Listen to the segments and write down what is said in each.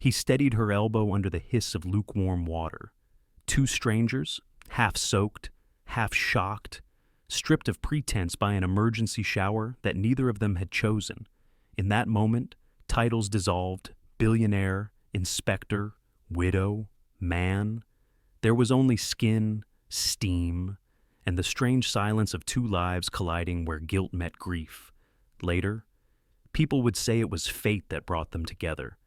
He steadied her elbow under the hiss of lukewarm water. Two strangers, half soaked, half shocked, stripped of pretense by an emergency shower that neither of them had chosen. In that moment, titles dissolved: billionaire, inspector, widow, man. There was only skin, steam, and the strange silence of two lives colliding where guilt met grief. Later, people would say it was fate that brought them together,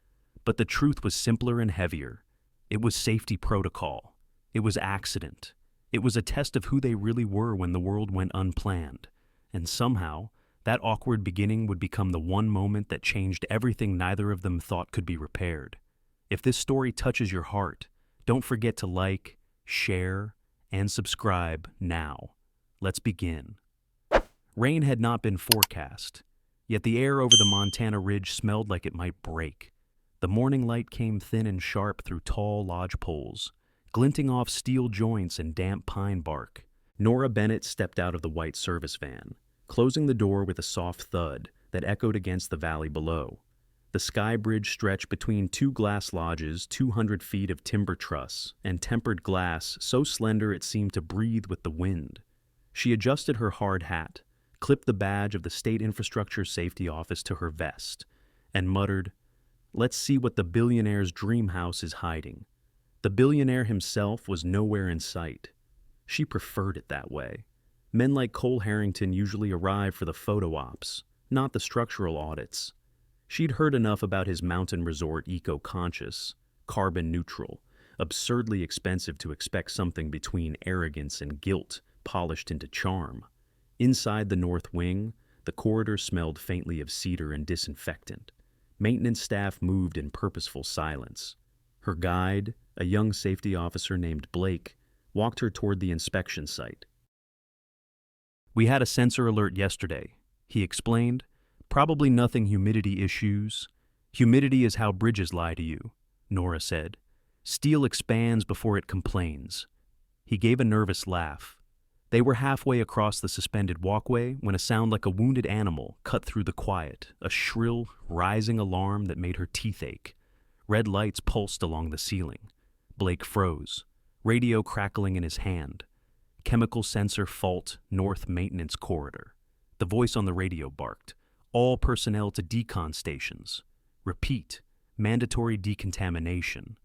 but the truth was simpler and heavier. It was safety protocol. It was accident. It was a test of who they really were when the world went unplanned. And somehow, that awkward beginning would become the one moment that changed everything neither of them thought could be repaired. If this story touches your heart, don't forget to like, share, and subscribe now. Let's begin. Rain had not been forecast, yet the air over the Montana ridge smelled like it might break. The morning light came thin and sharp through tall lodge poles, glinting off steel joints and damp pine bark. Nora Bennett stepped out of the white service van, closing the door with a soft thud that echoed against the valley below. The sky bridge stretched between two glass lodges, 200 feet of timber truss, and tempered glass so slender it seemed to breathe with the wind. She adjusted her hard hat, clipped the badge of the State Infrastructure Safety Office to her vest, and muttered, "Let's see what the billionaire's dream house is hiding." The billionaire himself was nowhere in sight. She preferred it that way. Men like Cole Harrington usually arrive for the photo ops, not the structural audits. She'd heard enough about his mountain resort eco-conscious, carbon neutral, absurdly expensive to expect something between arrogance and guilt polished into charm. Inside the north wing, the corridor smelled faintly of cedar and disinfectant. Maintenance staff moved in purposeful silence. Her guide, a young safety officer named Blake, walked her toward the inspection site. "We had a sensor alert yesterday," he explained. "Probably nothing humidity issues." "Humidity is how bridges lie to you," Nora said. "Steel expands before it complains." He gave a nervous laugh. They were halfway across the suspended walkway when a sound like a wounded animal cut through the quiet, a shrill, rising alarm that made her teeth ache. Red lights pulsed along the ceiling. Blake froze, radio crackling in his hand. "Chemical sensor fault, north maintenance corridor." The voice on the radio barked, "All personnel to decon stations. Repeat, mandatory decontamination."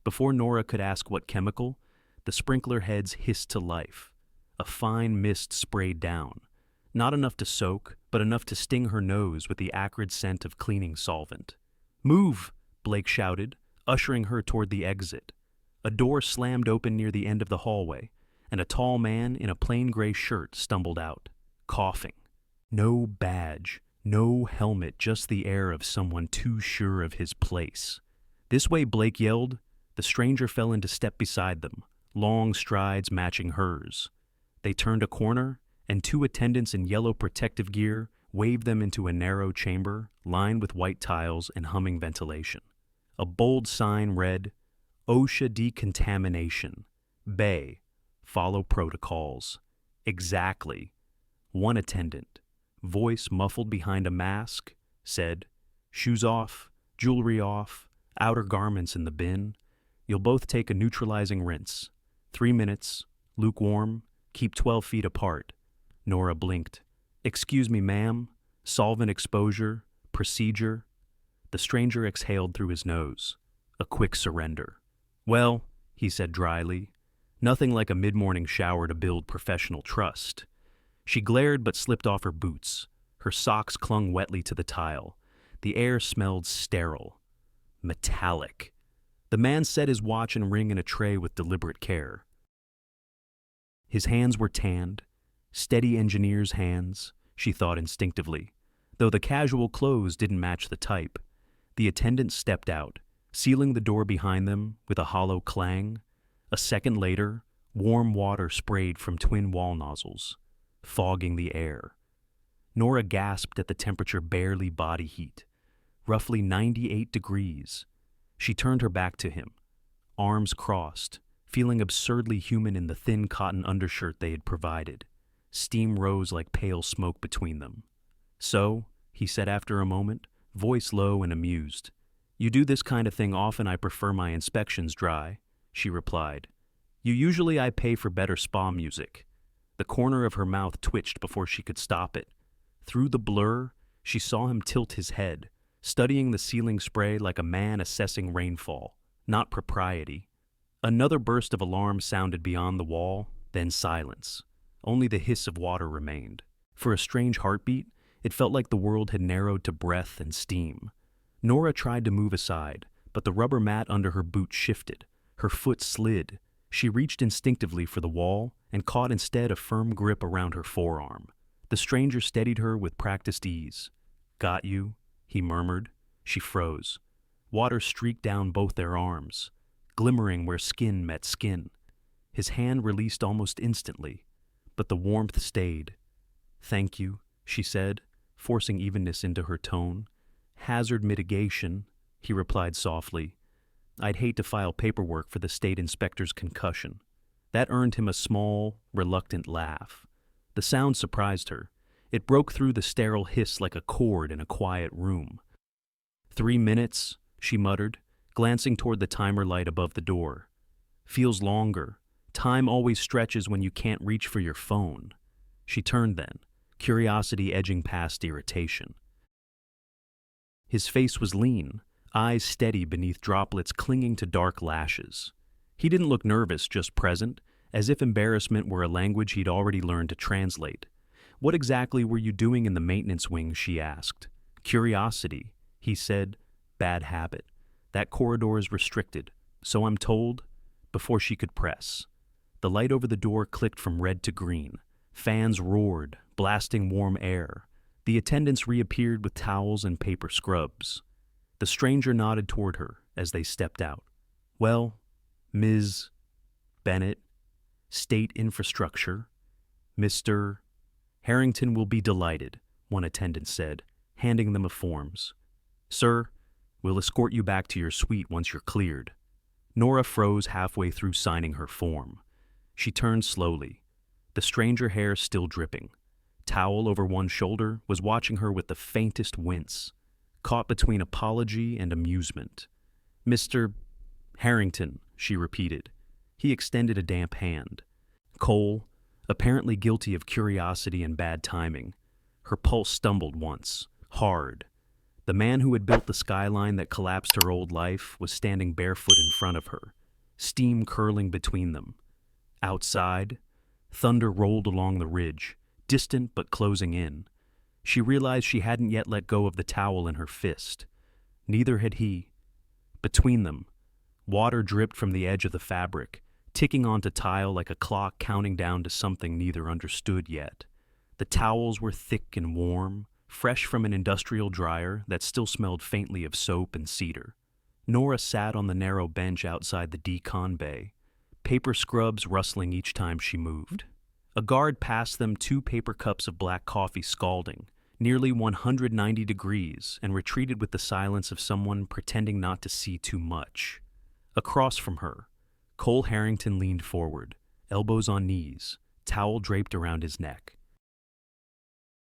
Before Nora could ask what chemical, the sprinkler heads hissed to life. A fine mist sprayed down, not enough to soak, but enough to sting her nose with the acrid scent of cleaning solvent. "Move!" Blake shouted, ushering her toward the exit. A door slammed open near the end of the hallway, and a tall man in a plain gray shirt stumbled out, coughing. No badge, no helmet, just the air of someone too sure of his place. "This way," Blake yelled. The stranger fell into step beside them, long strides matching hers. They turned a corner, and two attendants in yellow protective gear waved them into a narrow chamber lined with white tiles and humming ventilation. A bold sign read, "OSHA decontamination. Bay. Follow protocols." Exactly. One attendant, voice muffled behind a mask, said, "Shoes off, jewelry off, outer garments in the bin. You'll both take a neutralizing rinse. 3 minutes, lukewarm, keep 12 feet apart." Nora blinked. "Excuse me, ma'am. Solvent exposure, procedure." The stranger exhaled through his nose. A quick surrender. "Well," he said dryly, "nothing like a mid-morning shower to build professional trust." She glared but slipped off her boots. Her socks clung wetly to the tile. The air smelled sterile. Metallic. The man set his watch and ring in a tray with deliberate care. His hands were tanned, steady engineer's hands, she thought instinctively, though the casual clothes didn't match the type. The attendant stepped out, sealing the door behind them with a hollow clang. A second later, warm water sprayed from twin wall nozzles, fogging the air. Nora gasped at the temperature, barely body heat, roughly 98 degrees. She turned her back to him, arms crossed, feeling absurdly human in the thin cotton undershirt they had provided. Steam rose like pale smoke between them. "So," he said after a moment, voice low and amused, You do this kind of thing often. I prefer my inspections dry, she replied. Usually I pay for better spa music. The corner of her mouth twitched before she could stop it. Through the blur, she saw him tilt his head, studying the ceiling spray like a man assessing rainfall, not propriety. Another burst of alarm sounded beyond the wall, then silence. Only the hiss of water remained. For a strange heartbeat, it felt like the world had narrowed to breath and steam. Nora tried to move aside, but the rubber mat under her boot shifted. Her foot slid. She reached instinctively for the wall and caught instead a firm grip around her forearm. The stranger steadied her with practiced ease. "Got you," he murmured. She froze. Water streaked down both their arms, glimmering where skin met skin. His hand released almost instantly, but the warmth stayed. "Thank you," she said, forcing evenness into her tone. "Hazard mitigation," he replied softly. "I'd hate to file paperwork for the state inspector's concussion." That earned him a small, reluctant laugh. The sound surprised her. It broke through the sterile hiss like a chord in a quiet room. 3 minutes, she muttered, glancing toward the timer light above the door. "Feels longer. Time always stretches when you can't reach for your phone." She turned then, curiosity edging past irritation. His face was lean, eyes steady beneath droplets clinging to dark lashes. He didn't look nervous, just present, as if embarrassment were a language he'd already learned to translate. "What exactly were you doing in the maintenance wing?" she asked. "Curiosity," he said. "Bad habit. That corridor is restricted, so I'm told," before she could press. The light over the door clicked from red to green. Fans roared, blasting warm air. The attendants reappeared with towels and paper scrubs. The stranger nodded toward her as they stepped out. "Well, Ms. Bennett, State Infrastructure, Mr. Harrington will be delighted," one attendant said, handing them a forms. "Sir, we'll escort you back to your suite once you're cleared." Nora froze halfway through signing her form. She turned slowly, the stranger hair still dripping. Towel over one shoulder was watching her with the faintest wince, caught between apology and amusement. "Mr. Harrington," she repeated. He extended a damp hand. Cole, apparently guilty of curiosity and bad timing. Her pulse stumbled once, hard. The man who had built the skyline that collapsed her old life was standing barefoot in front of her, steam curling between them. Outside, thunder rolled along the ridge, distant but closing in. She realized she hadn't yet let go of the towel in her fist. Neither had he. Between them, water dripped from the edge of the fabric, ticking onto tile like a clock counting down to something neither understood yet. The towels were thick and warm, fresh from an industrial dryer that still smelled faintly of soap and cedar. Nora sat on the narrow bench outside the decon bay, paper scrubs rustling each time she moved. A guard passed them 2 paper cups of black coffee scalding, nearly 190 degrees, and retreated with the silence of someone pretending not to see too much. Across from her, Cole Harrington leaned forward, elbows on knees, towel draped around his neck.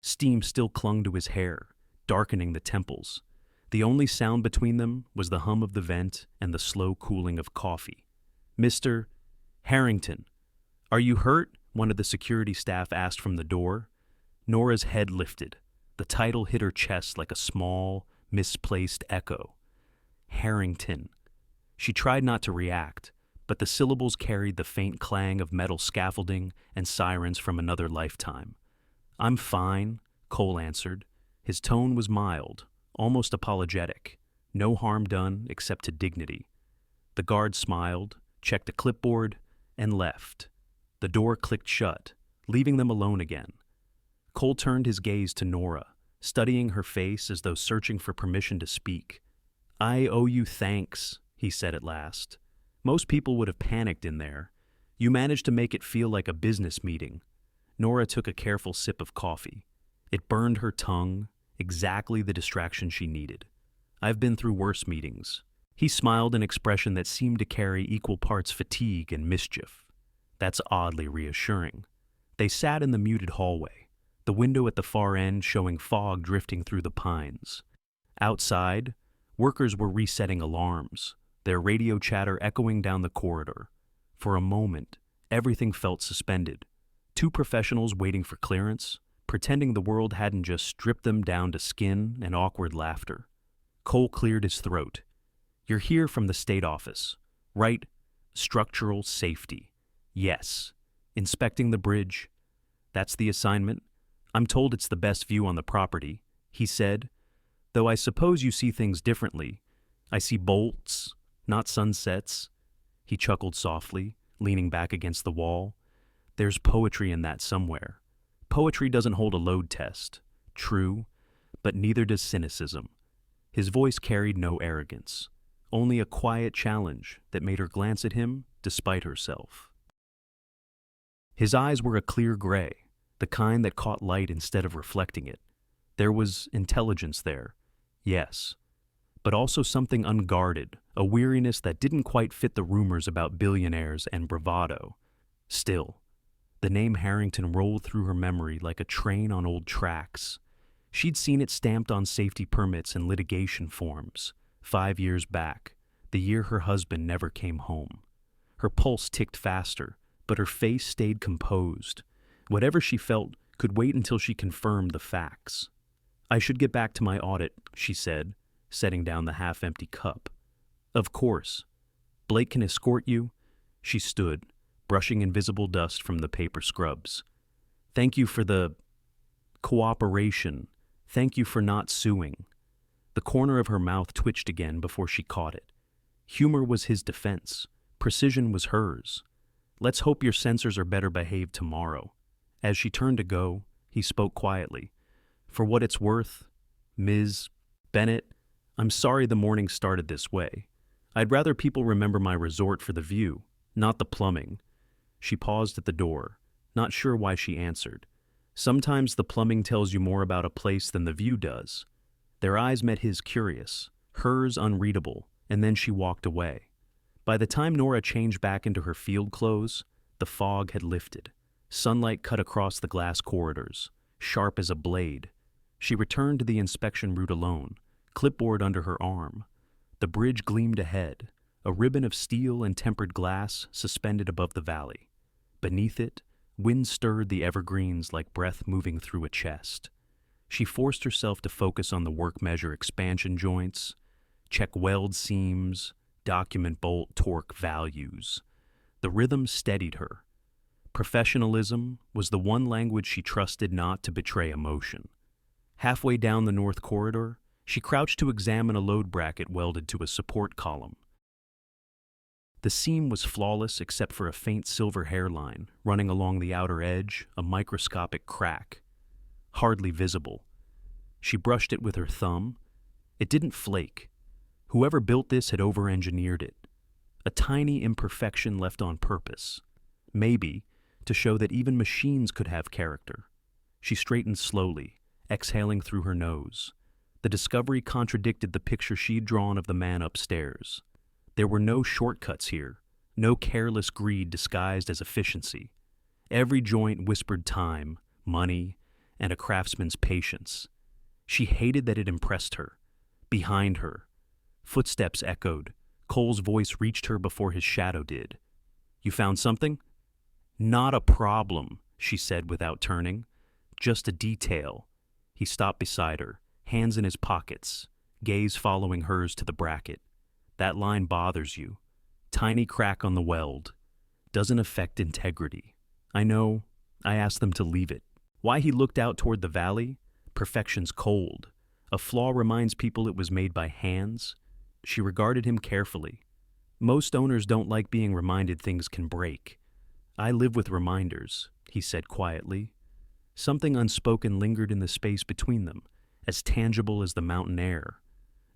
Steam still clung to his hair, darkening the temples. The only sound between them was the hum of the vent and the slow cooling of coffee. "Mr. Harrington, are you hurt?" one of the security staff asked from the door. Nora's head lifted. The title hit her chest like a small, misplaced echo. Harrington. She tried not to react, but the syllables carried the faint clang of metal scaffolding and sirens from another lifetime. "I'm fine," Cole answered. His tone was mild, almost apologetic. No harm done except to dignity. The guard smiled, checked a clipboard, and left. The door clicked shut, leaving them alone again. Cole turned his gaze to Nora, studying her face as though searching for permission to speak. "I owe you thanks," he said at last. "Most people would have panicked in there. You managed to make it feel like a business meeting." Nora took a careful sip of coffee. It burned her tongue, exactly the distraction she needed. "I've been through worse meetings." He smiled, an expression that seemed to carry equal parts fatigue and mischief. "That's oddly reassuring." They sat in the muted hallway, the window at the far end showing fog drifting through the pines. Outside, Workers were resetting alarms, their radio chatter echoing down the corridor. For a moment, everything felt suspended. Two professionals waiting for clearance, pretending the world hadn't just stripped them down to skin and awkward laughter. Cole cleared his throat. "You're here from the state office, right? Structural safety. Yes. Inspecting the bridge. That's the assignment. I'm told it's the best view on the property," he said. "Though I suppose you see things differently. I see bolts, not sunsets." He chuckled softly, leaning back against the wall. "There's poetry in that somewhere. Poetry doesn't hold a load test. True, but neither does cynicism." His voice carried no arrogance, only a quiet challenge that made her glance at him despite herself. His eyes were a clear gray, the kind that caught light instead of reflecting it. There was intelligence there, yes, but also something unguarded, a weariness that didn't quite fit the rumors about billionaires and bravado. Still, the name Harrington rolled through her memory like a train on old tracks. She'd seen it stamped on safety permits and litigation forms, 5 years back, the year her husband never came home. Her pulse ticked faster, but her face stayed composed. Whatever she felt could wait until she confirmed the facts. "I should get back to my audit," she said, setting down the half-empty cup. "Of course. Blake can escort you?" She stood, brushing invisible dust from the paper scrubs. "Thank you for the cooperation. Thank you for not suing." The corner of her mouth twitched again before she caught it. Humor was his defense. Precision was hers. "Let's hope your sensors are better behaved tomorrow." As she turned to go, he spoke quietly. "For what it's worth, Ms. Bennett, I'm sorry the morning started this way. I'd rather people remember my resort for the view, not the plumbing." She paused at the door, not sure why she answered. Sometimes the plumbing tells you more about a place than the view does. Their eyes met his curious, hers unreadable, and then she walked away. By the time Nora changed back into her field clothes, the fog had lifted. Sunlight cut across the glass corridors, sharp as a blade. She returned to the inspection route alone, clipboard under her arm. The bridge gleamed ahead, a ribbon of steel and tempered glass suspended above the valley. Beneath it, wind stirred the evergreens like breath moving through a chest. She forced herself to focus on the work measure expansion joints, check weld seams, document bolt torque values. The rhythm steadied her. Professionalism was the one language she trusted not to betray emotion. Halfway down the north corridor, she crouched to examine a load bracket welded to a support column. The seam was flawless except for a faint silver hairline running along the outer edge, a microscopic crack. Hardly visible. She brushed it with her thumb. It didn't flake. Whoever built this had over-engineered it. A tiny imperfection left on purpose. Maybe to show that even machines could have character. She straightened slowly, exhaling through her nose. The discovery contradicted the picture she'd drawn of the man upstairs. There were no shortcuts here, no careless greed disguised as efficiency. Every joint whispered time, money, and a craftsman's patience. She hated that it impressed her. Behind her, footsteps echoed. Cole's voice reached her before his shadow did. "You found something?" "Not a problem," she said without turning. "Just a detail." He stopped beside her, hands in his pockets, gaze following hers to the bracket. "That line bothers you. Tiny crack on the weld. Doesn't affect integrity. I know. I asked them to leave it." Why he looked out toward the valley? Perfection's cold. A flaw reminds people it was made by hands. She regarded him carefully. Most owners don't like being reminded things can break. "I live with reminders," he said quietly. Something unspoken lingered in the space between them, as tangible as the mountain air.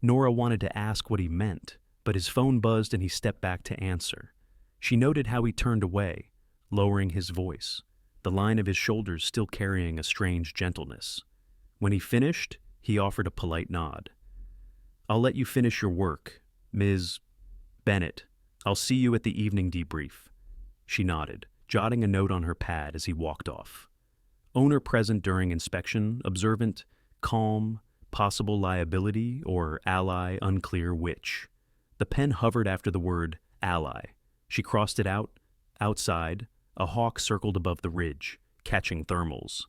Nora wanted to ask what he meant, but his phone buzzed and he stepped back to answer. She noted how he turned away, lowering his voice, the line of his shoulders still carrying a strange gentleness. When he finished, he offered a polite nod. "I'll let you finish your work, Ms. Bennett. I'll see you at the evening debrief." She nodded, jotting a note on her pad as he walked off. Owner present during inspection, observant, calm, possible liability or ally unclear which. The pen hovered after the word ally. She crossed it out. Outside, a hawk circled above the ridge, catching thermals.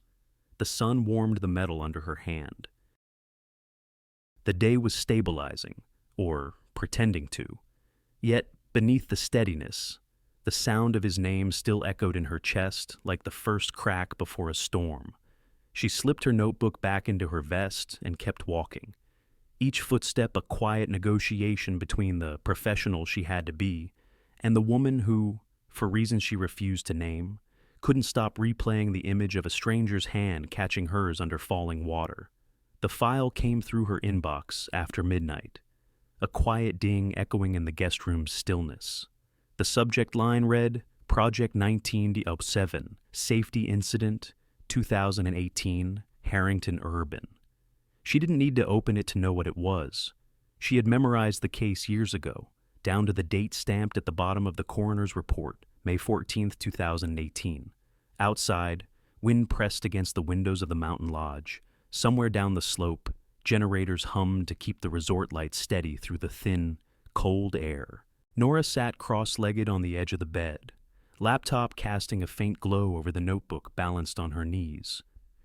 The sun warmed the metal under her hand. The day was stabilizing, or pretending to. Yet, beneath the steadiness, the sound of his name still echoed in her chest like the first crack before a storm. She slipped her notebook back into her vest and kept walking. Each footstep a quiet negotiation between the professional she had to be and the woman who, for reasons she refused to name, couldn't stop replaying the image of a stranger's hand catching hers under falling water. The file came through her inbox after midnight, a quiet ding echoing in the guest room's stillness. The subject line read, Project 1907, Safety Incident, 2018, Harrington Urban. She didn't need to open it to know what it was. She had memorized the case years ago, down to the date stamped at the bottom of the coroner's report, May 14, 2018. Outside, wind pressed against the windows of the mountain lodge. Somewhere down the slope, generators hummed to keep the resort lights steady through the thin, cold air. Nora sat cross-legged on the edge of the bed, laptop casting a faint glow over the notebook balanced on her knees.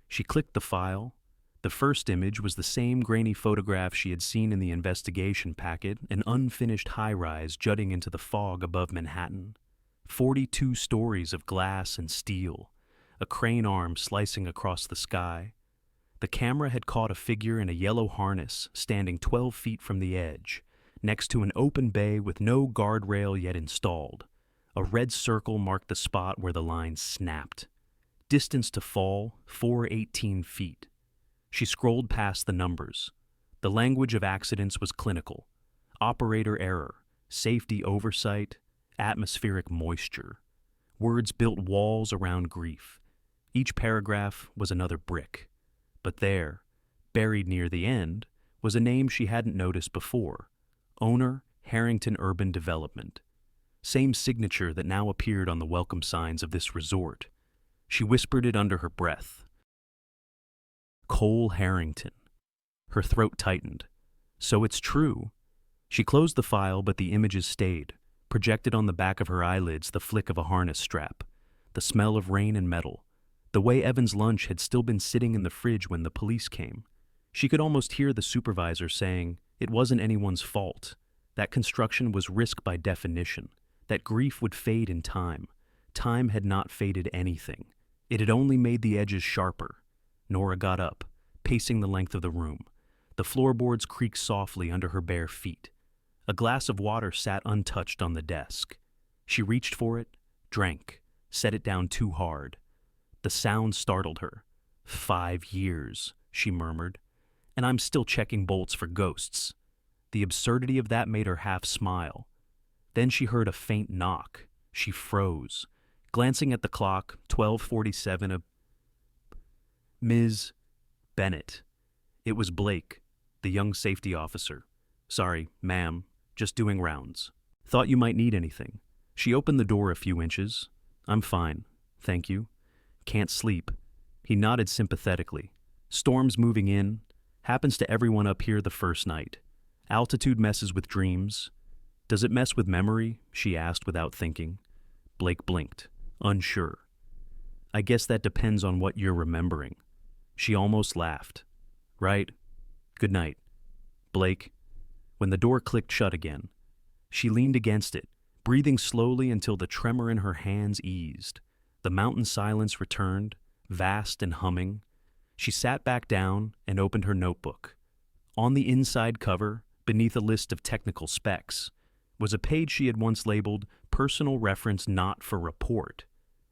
She clicked the file. The first image was the same grainy photograph she had seen in the investigation packet, an unfinished high-rise jutting into the fog above Manhattan. 42 stories of glass and steel, a crane arm slicing across the sky. The camera had caught a figure in a yellow harness standing 12 feet from the edge, next to an open bay with no guardrail yet installed. A red circle marked the spot where the line snapped. Distance to fall, 418 feet. She scrolled past the numbers. The language of accidents was clinical. Operator error, safety oversight, atmospheric moisture. Words built walls around grief. Each paragraph was another brick. But there, buried near the end, was a name she hadn't noticed before. Owner, Harrington Urban Development. Same signature that now appeared on the welcome signs of this resort. She whispered it under her breath. Cole Harrington. Her throat tightened. So it's true. She closed the file, but the images stayed, projected on the back of her eyelids the flick of a harness strap, the smell of rain and metal, the way Evan's lunch had still been sitting in the fridge when the police came. She could almost hear the supervisor saying it wasn't anyone's fault, that construction was risk by definition, that grief would fade in time. Time had not faded anything. It had only made the edges sharper. Nora got up, pacing the length of the room. The floorboards creaked softly under her bare feet. A glass of water sat untouched on the desk. She reached for it, drank, set it down too hard. The sound startled her. 5 years, she murmured, and I'm still checking bolts for ghosts. The absurdity of that made her half smile. Then she heard a faint knock. She froze. Glancing at the clock, 12:47, Ms. Bennett. It was Blake, the young safety officer. Sorry, ma'am, just doing rounds. Thought you might need anything. She opened the door a few inches. I'm fine, thank you. Can't sleep. He nodded sympathetically. Storms moving in. Happens to everyone up here the first night. Altitude messes with dreams. Does it mess with memory? She asked without thinking. Blake blinked, unsure. I guess that depends on what you're remembering. She almost laughed. Right. Good night. Blake. When the door clicked shut again, she leaned against it, breathing slowly until the tremor in her hands eased. The mountain silence returned, vast and humming. She sat back down and opened her notebook. On the inside cover, beneath a list of technical specs, was a page she had once labeled Personal Reference Not for Report.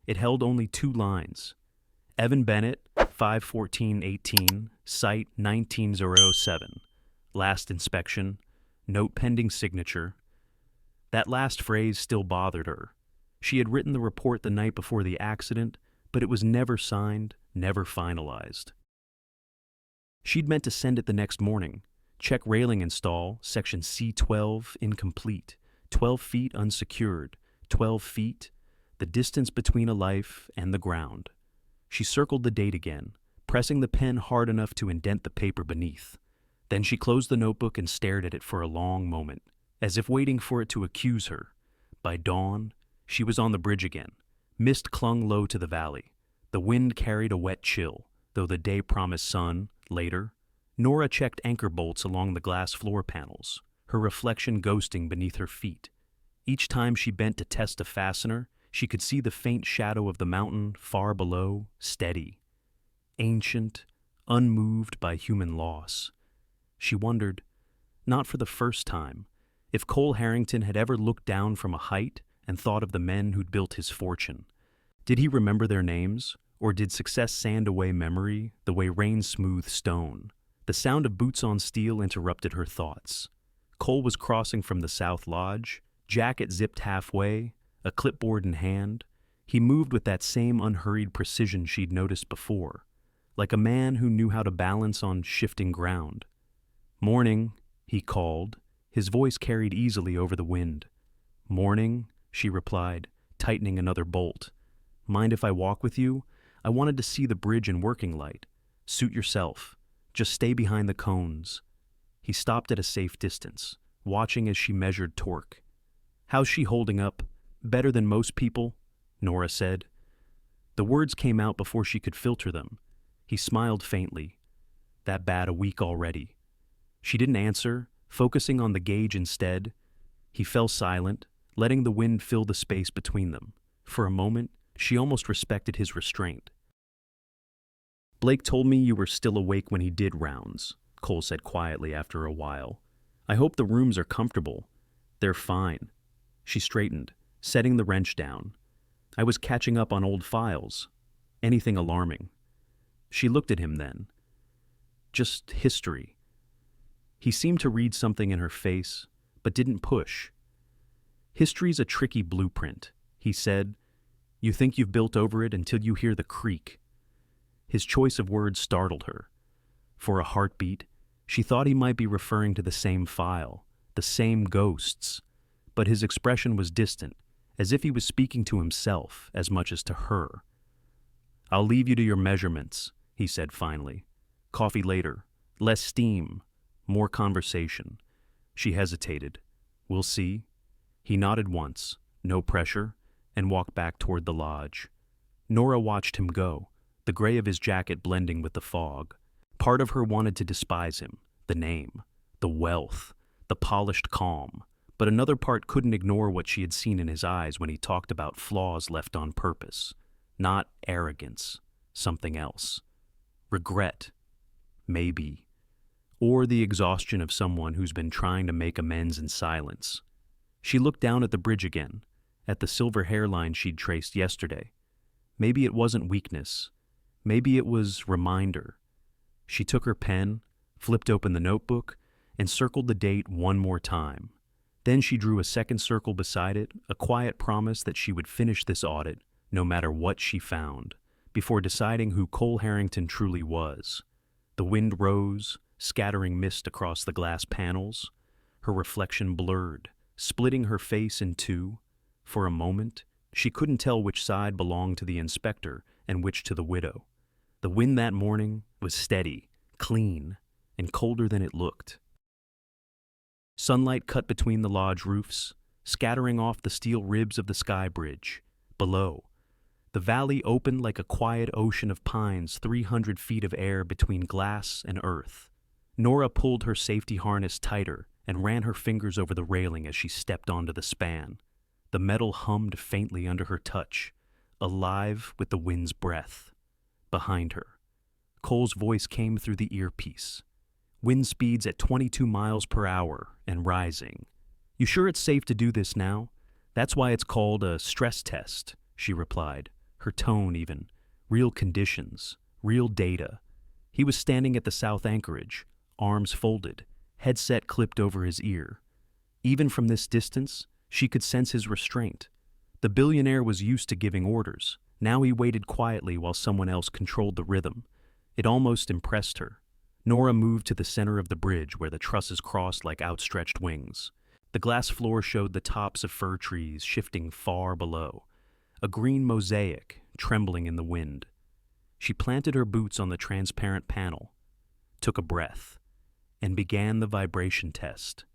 It held only 2 lines. Evan Bennett, 5/14/18, Site 1907. Last inspection, note pending signature. That last phrase still bothered her. She had written the report the night before the accident, but it was never signed, never finalized. She'd meant to send it the next morning. Check railing install, section C12 incomplete, 12 feet unsecured, 12 feet, the distance between a life and the ground. She circled the date again, pressing the pen hard enough to indent the paper beneath. Then she closed the notebook and stared at it for a long moment, as if waiting for it to accuse her. By dawn, she was on the bridge again. Mist clung low to the valley. The wind carried a wet chill, though the day promised sun. Later, Nora checked anchor bolts along the glass floor panels, her reflection ghosting beneath her feet. Each time she bent to test a fastener, she could see the faint shadow of the mountain far below, steady, ancient, unmoved by human loss. She wondered, not for the first time, if Cole Harrington had ever looked down from a height and thought of the men who'd built his fortune. Did he remember their names, or did success sand away memory the way rain smooths stone? The sound of boots on steel interrupted her thoughts. Cole was crossing from the South Lodge, jacket zipped halfway, a clipboard in hand. He moved with that same unhurried precision she'd noticed before, like a man who knew how to balance on shifting ground. "Morning," he called. His voice carried easily over the wind. "Morning," she replied, tightening another bolt. "Mind if I walk with you? I wanted to see the bridge in working light. Suit yourself. Just stay behind the cones." He stopped at a safe distance, watching as she measured torque. "How's she holding up? Better than most people?" Nora said. The words came out before she could filter them. He smiled faintly. "That bad a week already." She didn't answer, focusing on the gauge instead. He fell silent, letting the wind fill the space between them. For a moment, she almost respected his restraint. "Blake told me you were still awake when he did rounds," Cole said quietly after a while. "I hope the rooms are comfortable." "They're fine." She straightened, setting the wrench down. "I was catching up on old files. Anything alarming?" She looked at him then. "Just history." He seemed to read something in her face, but didn't push. "History's a tricky blueprint," he said. "You think you've built over it until you hear the creak." His choice of words startled her. For a heartbeat, she thought he might be referring to the same file, the same ghosts, but his expression was distant, as if he was speaking to himself as much as to her. "I'll leave you to your measurements," he said finally. "Coffee later. Less steam. More conversation." She hesitated. "We'll see." He nodded once, no pressure, and walked back toward the lodge. Nora watched him go, the gray of his jacket blending with the fog. Part of her wanted to despise him, the name, the wealth, the polished calm, but another part couldn't ignore what she had seen in his eyes when he talked about flaws left on purpose. Not arrogance, something else. Regret, maybe. Or the exhaustion of someone who's been trying to make amends in silence. She looked down at the bridge again, at the silver hairline she'd traced yesterday. Maybe it wasn't weakness. Maybe it was reminder. She took her pen, flipped open the notebook, and circled the date one more time. Then she drew a second circle beside it, a quiet promise that she would finish this audit, no matter what she found, before deciding who Cole Harrington truly was. The wind rose, scattering mist across the glass panels. Her reflection blurred, splitting her face in two. For a moment, she couldn't tell which side belonged to the inspector and which to the widow. The wind that morning was steady, clean, and colder than it looked. Sunlight cut between the lodge roofs, scattering off the steel ribs of the sky bridge. Below, the valley opened like a quiet ocean of pines, 300 feet of air between glass and earth. Nora pulled her safety harness tighter and ran her fingers over the railing as she stepped onto the span. The metal hummed faintly under her touch, alive with the wind's breath. Behind her, Cole's voice came through the earpiece. "Wind speeds at 22 miles per hour and rising. You sure it's safe to do this now? That's why it's called a stress test," she replied, her tone even. "Real conditions, real data." He was standing at the south anchorage, arms folded, headset clipped over his ear. Even from this distance, she could sense his restraint. The billionaire was used to giving orders. Now he waited quietly while someone else controlled the rhythm. It almost impressed her. Nora moved to the center of the bridge where the trusses crossed like outstretched wings. The glass floor showed the tops of fir trees shifting far below, a green mosaic trembling in the wind. She planted her boots on the transparent panel, took a breath. and began the vibration test.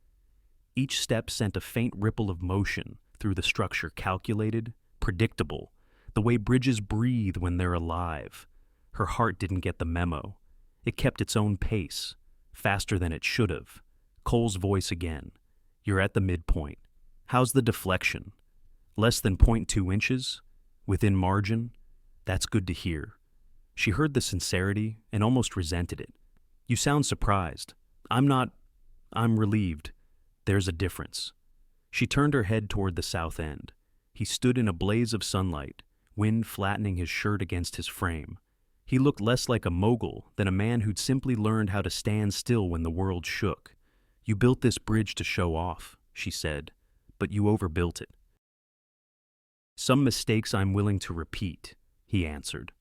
Each step sent a faint ripple of motion through the structure, calculated, predictable, the way bridges breathe when they're alive. Her heart didn't get the memo. It kept its own pace, faster than it should have. Cole's voice again. You're at the midpoint. How's the deflection? Less than 0.2 inches? Within margin? That's good to hear. She heard the sincerity and almost resented it. You sound surprised. I'm not. I'm relieved. There's a difference. She turned her head toward the south end. He stood in a blaze of sunlight, wind flattening his shirt against his frame. He looked less like a mogul than a man who'd simply learned how to stand still when the world shook. You built this bridge to show off, she said, but you overbuilt it. Some mistakes I'm willing to repeat, he answered.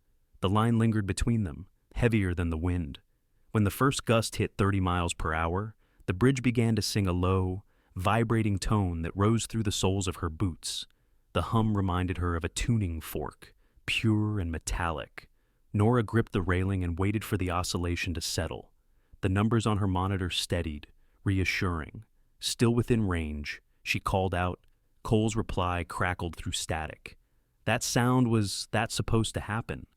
The line lingered between them, heavier than the wind. When the first gust hit 30 miles per hour, the bridge began to sing a low, vibrating tone that rose through the soles of her boots. The hum reminded her of a tuning fork, pure and metallic. Nora gripped the railing and waited for the oscillation to settle. The numbers on her monitor steadied, reassuring. Still within range, she called out. Cole's reply crackled through static. That sound, was that supposed to happen?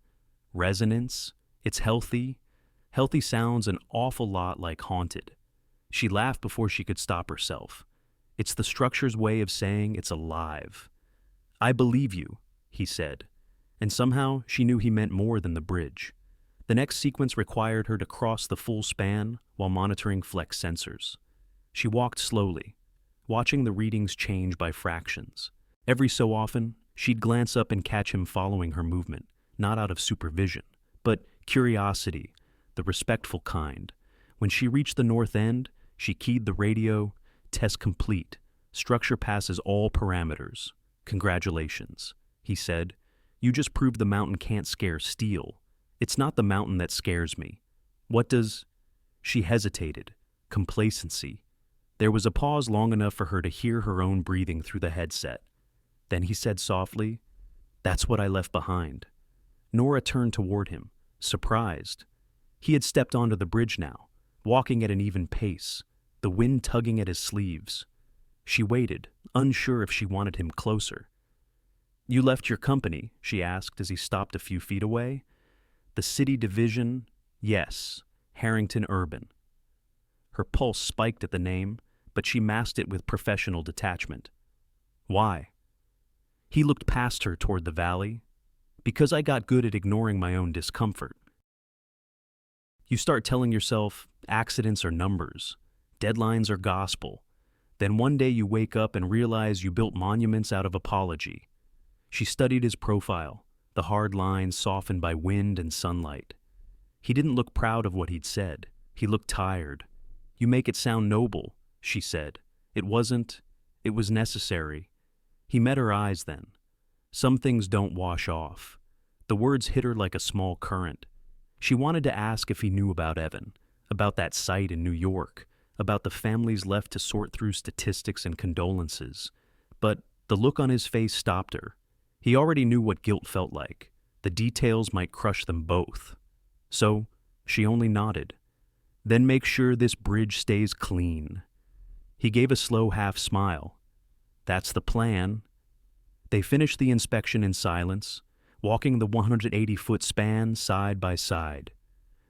Resonance? It's healthy? Healthy sounds an awful lot like haunted. She laughed before she could stop herself. It's the structure's way of saying it's alive. I believe you, he said, and somehow she knew he meant more than the bridge. The next sequence required her to cross the full span while monitoring flex sensors. She walked slowly, watching the readings change by fractions. Every so often, she'd glance up and catch him following her movement, not out of supervision, but curiosity, the respectful kind. When she reached the north end, she keyed the radio. Test complete. Structure passes all parameters. Congratulations, he said. You just proved the mountain can't scare steel. It's not the mountain that scares me. What does... She hesitated. Complacency. There was a pause long enough for her to hear her own breathing through the headset. Then he said softly, That's what I left behind. Nora turned toward him, surprised. He had stepped onto the bridge now, walking at an even pace, the wind tugging at his sleeves. She waited, unsure if she wanted him closer. You left your company, she asked as he stopped a few feet away. The city division? Yes, Harrington Urban. Her pulse spiked at the name, but she masked it with professional detachment. Why? He looked past her toward the valley. Because I got good at ignoring my own discomfort. You start telling yourself accidents are numbers, deadlines are gospel. Then one day you wake up and realize you built monuments out of apology. She studied his profile, the hard lines softened by wind and sunlight. He didn't look proud of what he'd said. He looked tired. You make it sound noble, she said. It wasn't. It was necessary. He met her eyes then. Some things don't wash off. The words hit her like a small current. She wanted to ask if he knew about Evan, about that site in New York, about the families left to sort through statistics and condolences. But the look on his face stopped her. He already knew what guilt felt like. The details might crush them both. So she only nodded. Then make sure this bridge stays clean. He gave a slow half smile. That's the plan. They finished the inspection in silence, walking the 180-foot span side by side.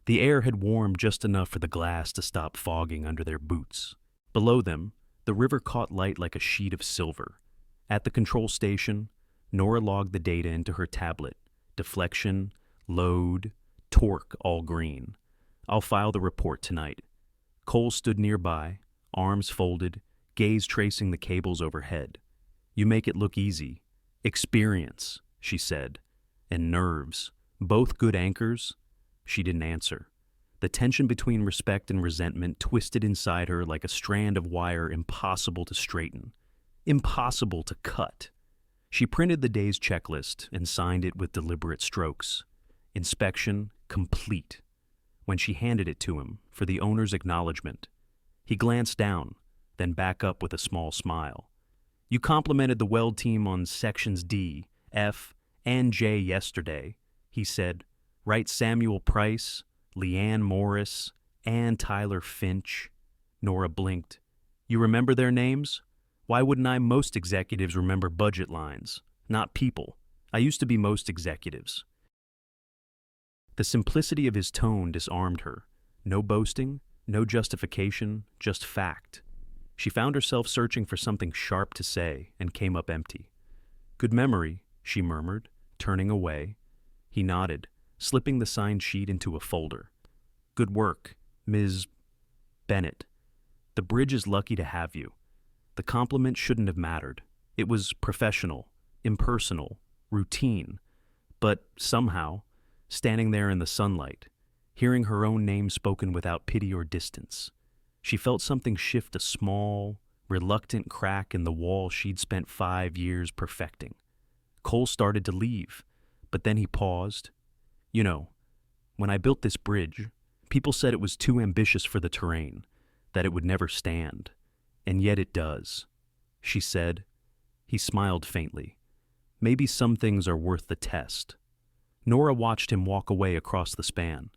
The air had warmed just enough for the glass to stop fogging under their boots. Below them, the river caught light like a sheet of silver. At the control station, Nora logged the data into her tablet. Deflection, load, torque, all green. I'll file the report tonight. Cole stood nearby, arms folded, gaze tracing the cables overhead. You make it look easy. Experience, she said. And nerves. Both good anchors? She didn't answer. The tension between respect and resentment twisted inside her like a strand of wire impossible to straighten. Impossible to cut. She printed the day's checklist and signed it with deliberate strokes. Inspection complete. When she handed it to him for the owner's acknowledgement, he glanced down, then back up with a small smile. You complimented the weld team on sections D, F, and J yesterday, he said. Right, Samuel Price, Leanne Morris, Ann Tyler Finch. Nora blinked. You remember their names? Why wouldn't I? Most executives remember budget lines, not people. I used to be most executives. The simplicity of his tone disarmed her. No boasting, no justification, just fact. She found herself searching for something sharp to say and came up empty. Good memory, she murmured, turning away. He nodded, slipping the signed sheet into a folder. Good work, Ms. Bennett. The bridge is lucky to have you. The compliment shouldn't have mattered. It was professional, impersonal, routine. But somehow, standing there in the sunlight, hearing her own name spoken without pity or distance, she felt something shift, a small, reluctant crack in the wall she'd spent 5 years perfecting. Cole started to leave, but then he paused. You know, when I built this bridge, people said it was too ambitious for the terrain, that it would never stand. And yet it does, she said. He smiled faintly. Maybe some things are worth the test. Nora watched him walk away across the span,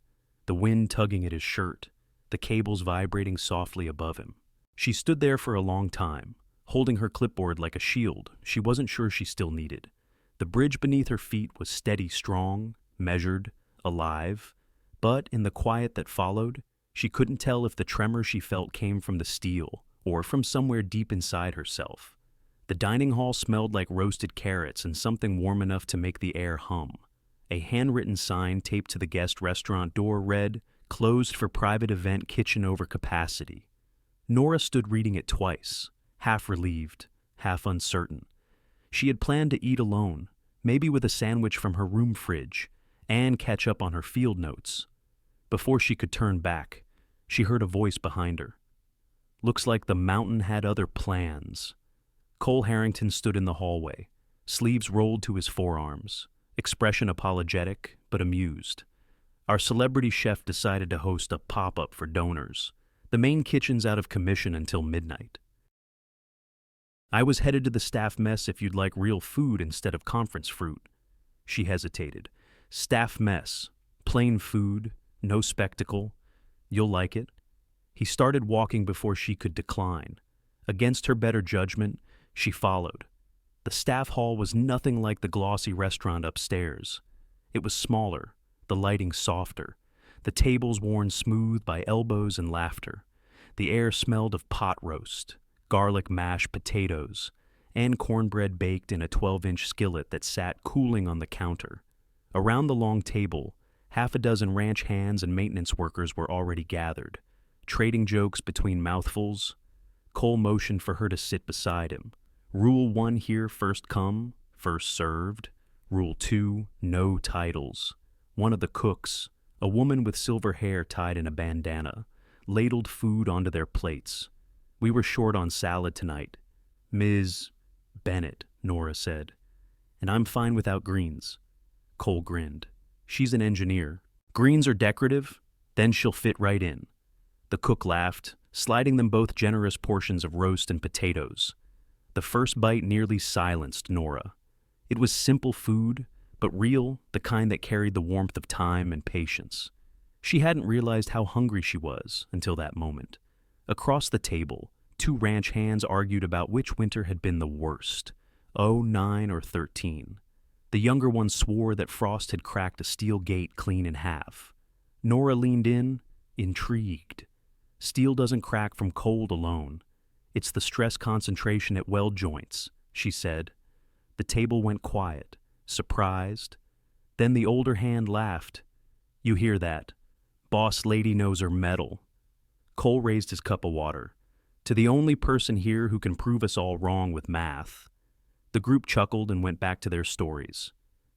the wind tugging at his shirt, the cables vibrating softly above him. She stood there for a long time, holding her clipboard like a shield she wasn't sure she still needed. The bridge beneath her feet was steady, strong, measured, alive, but in the quiet that followed, she couldn't tell if the tremor she felt came from the steel or from somewhere deep inside herself. The dining hall smelled like roasted carrots and something warm enough to make the air hum. A handwritten sign taped to the guest restaurant door read, "Closed for private event, kitchen over capacity." Nora stood reading it twice, half relieved, half uncertain. She had planned to eat alone, maybe with a sandwich from her room fridge, and catch up on her field notes. Before she could turn back, she heard a voice behind her. Looks like the mountain had other plans. Cole Harrington stood in the hallway, sleeves rolled to his forearms, expression apologetic but amused. Our celebrity chef decided to host a pop-up for donors. The main kitchen's out of commission until midnight. I was headed to the staff mess if you'd like real food instead of conference fruit. She hesitated. Staff mess, plain food, no spectacle. You'll like it. He started walking before she could decline. Against her better judgment, she followed. The staff hall was nothing like the glossy restaurant upstairs. It was smaller, the lighting softer, the tables worn smooth by elbows and laughter. The air smelled of pot roast, garlic mashed potatoes, and cornbread baked in a 12-inch skillet that sat cooling on the counter. Around the long table, half a dozen ranch hands and maintenance workers were already gathered, trading jokes between mouthfuls. Cole motioned for her to sit beside him. Rule 1 here, first come, first served. Rule 2, no titles. One of the cooks, a woman with silver hair tied in a bandana, ladled food onto their plates. We were short on salad tonight. Ms. Bennett, Nora said. And I'm fine without greens. Cole grinned. She's an engineer. Greens are decorative, then she'll fit right in. The cook laughed, sliding them both generous portions of roast and potatoes. The first bite nearly silenced Nora. It was simple food, but real, the kind that carried the warmth of time and patience. She hadn't realized how hungry she was until that moment. Across the table, 2 ranch hands argued about which winter had been the worst, 09 or 13. The younger one swore that frost had cracked a steel gate clean in half. Nora leaned in, intrigued. Steel doesn't crack from cold alone. It's the stress concentration at weld joints, she said. The table went quiet, surprised. Then the older hand laughed. You hear that? Boss lady knows her metal. Cole raised his cup of water. To the only person here who can prove us all wrong with math. The group chuckled and went back to their stories.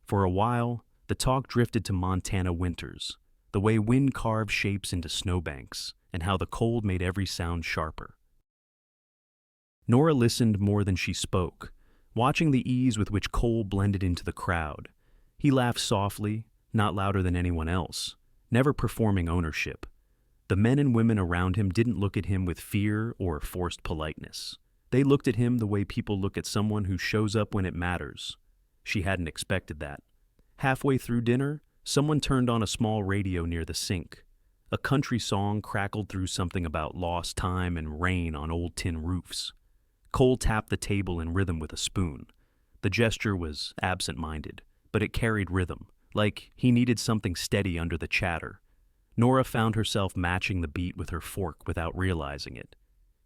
For a while, the talk drifted to Montana winters, the way wind carved shapes into snowbanks, and how the cold made every sound sharper. Nora listened more than she spoke, watching the ease with which Cole blended into the crowd. He laughed softly, not louder than anyone else, never performing ownership. The men and women around him didn't look at him with fear or forced politeness. They looked at him the way people look at someone who shows up when it matters. She hadn't expected that. Halfway through dinner, someone turned on a small radio near the sink. A country song crackled through something about lost time and rain on old tin roofs. Cole tapped the table in rhythm with a spoon. The gesture was absent-minded, but it carried rhythm, like he needed something steady under the chatter. Nora found herself matching the beat with her fork without realizing it.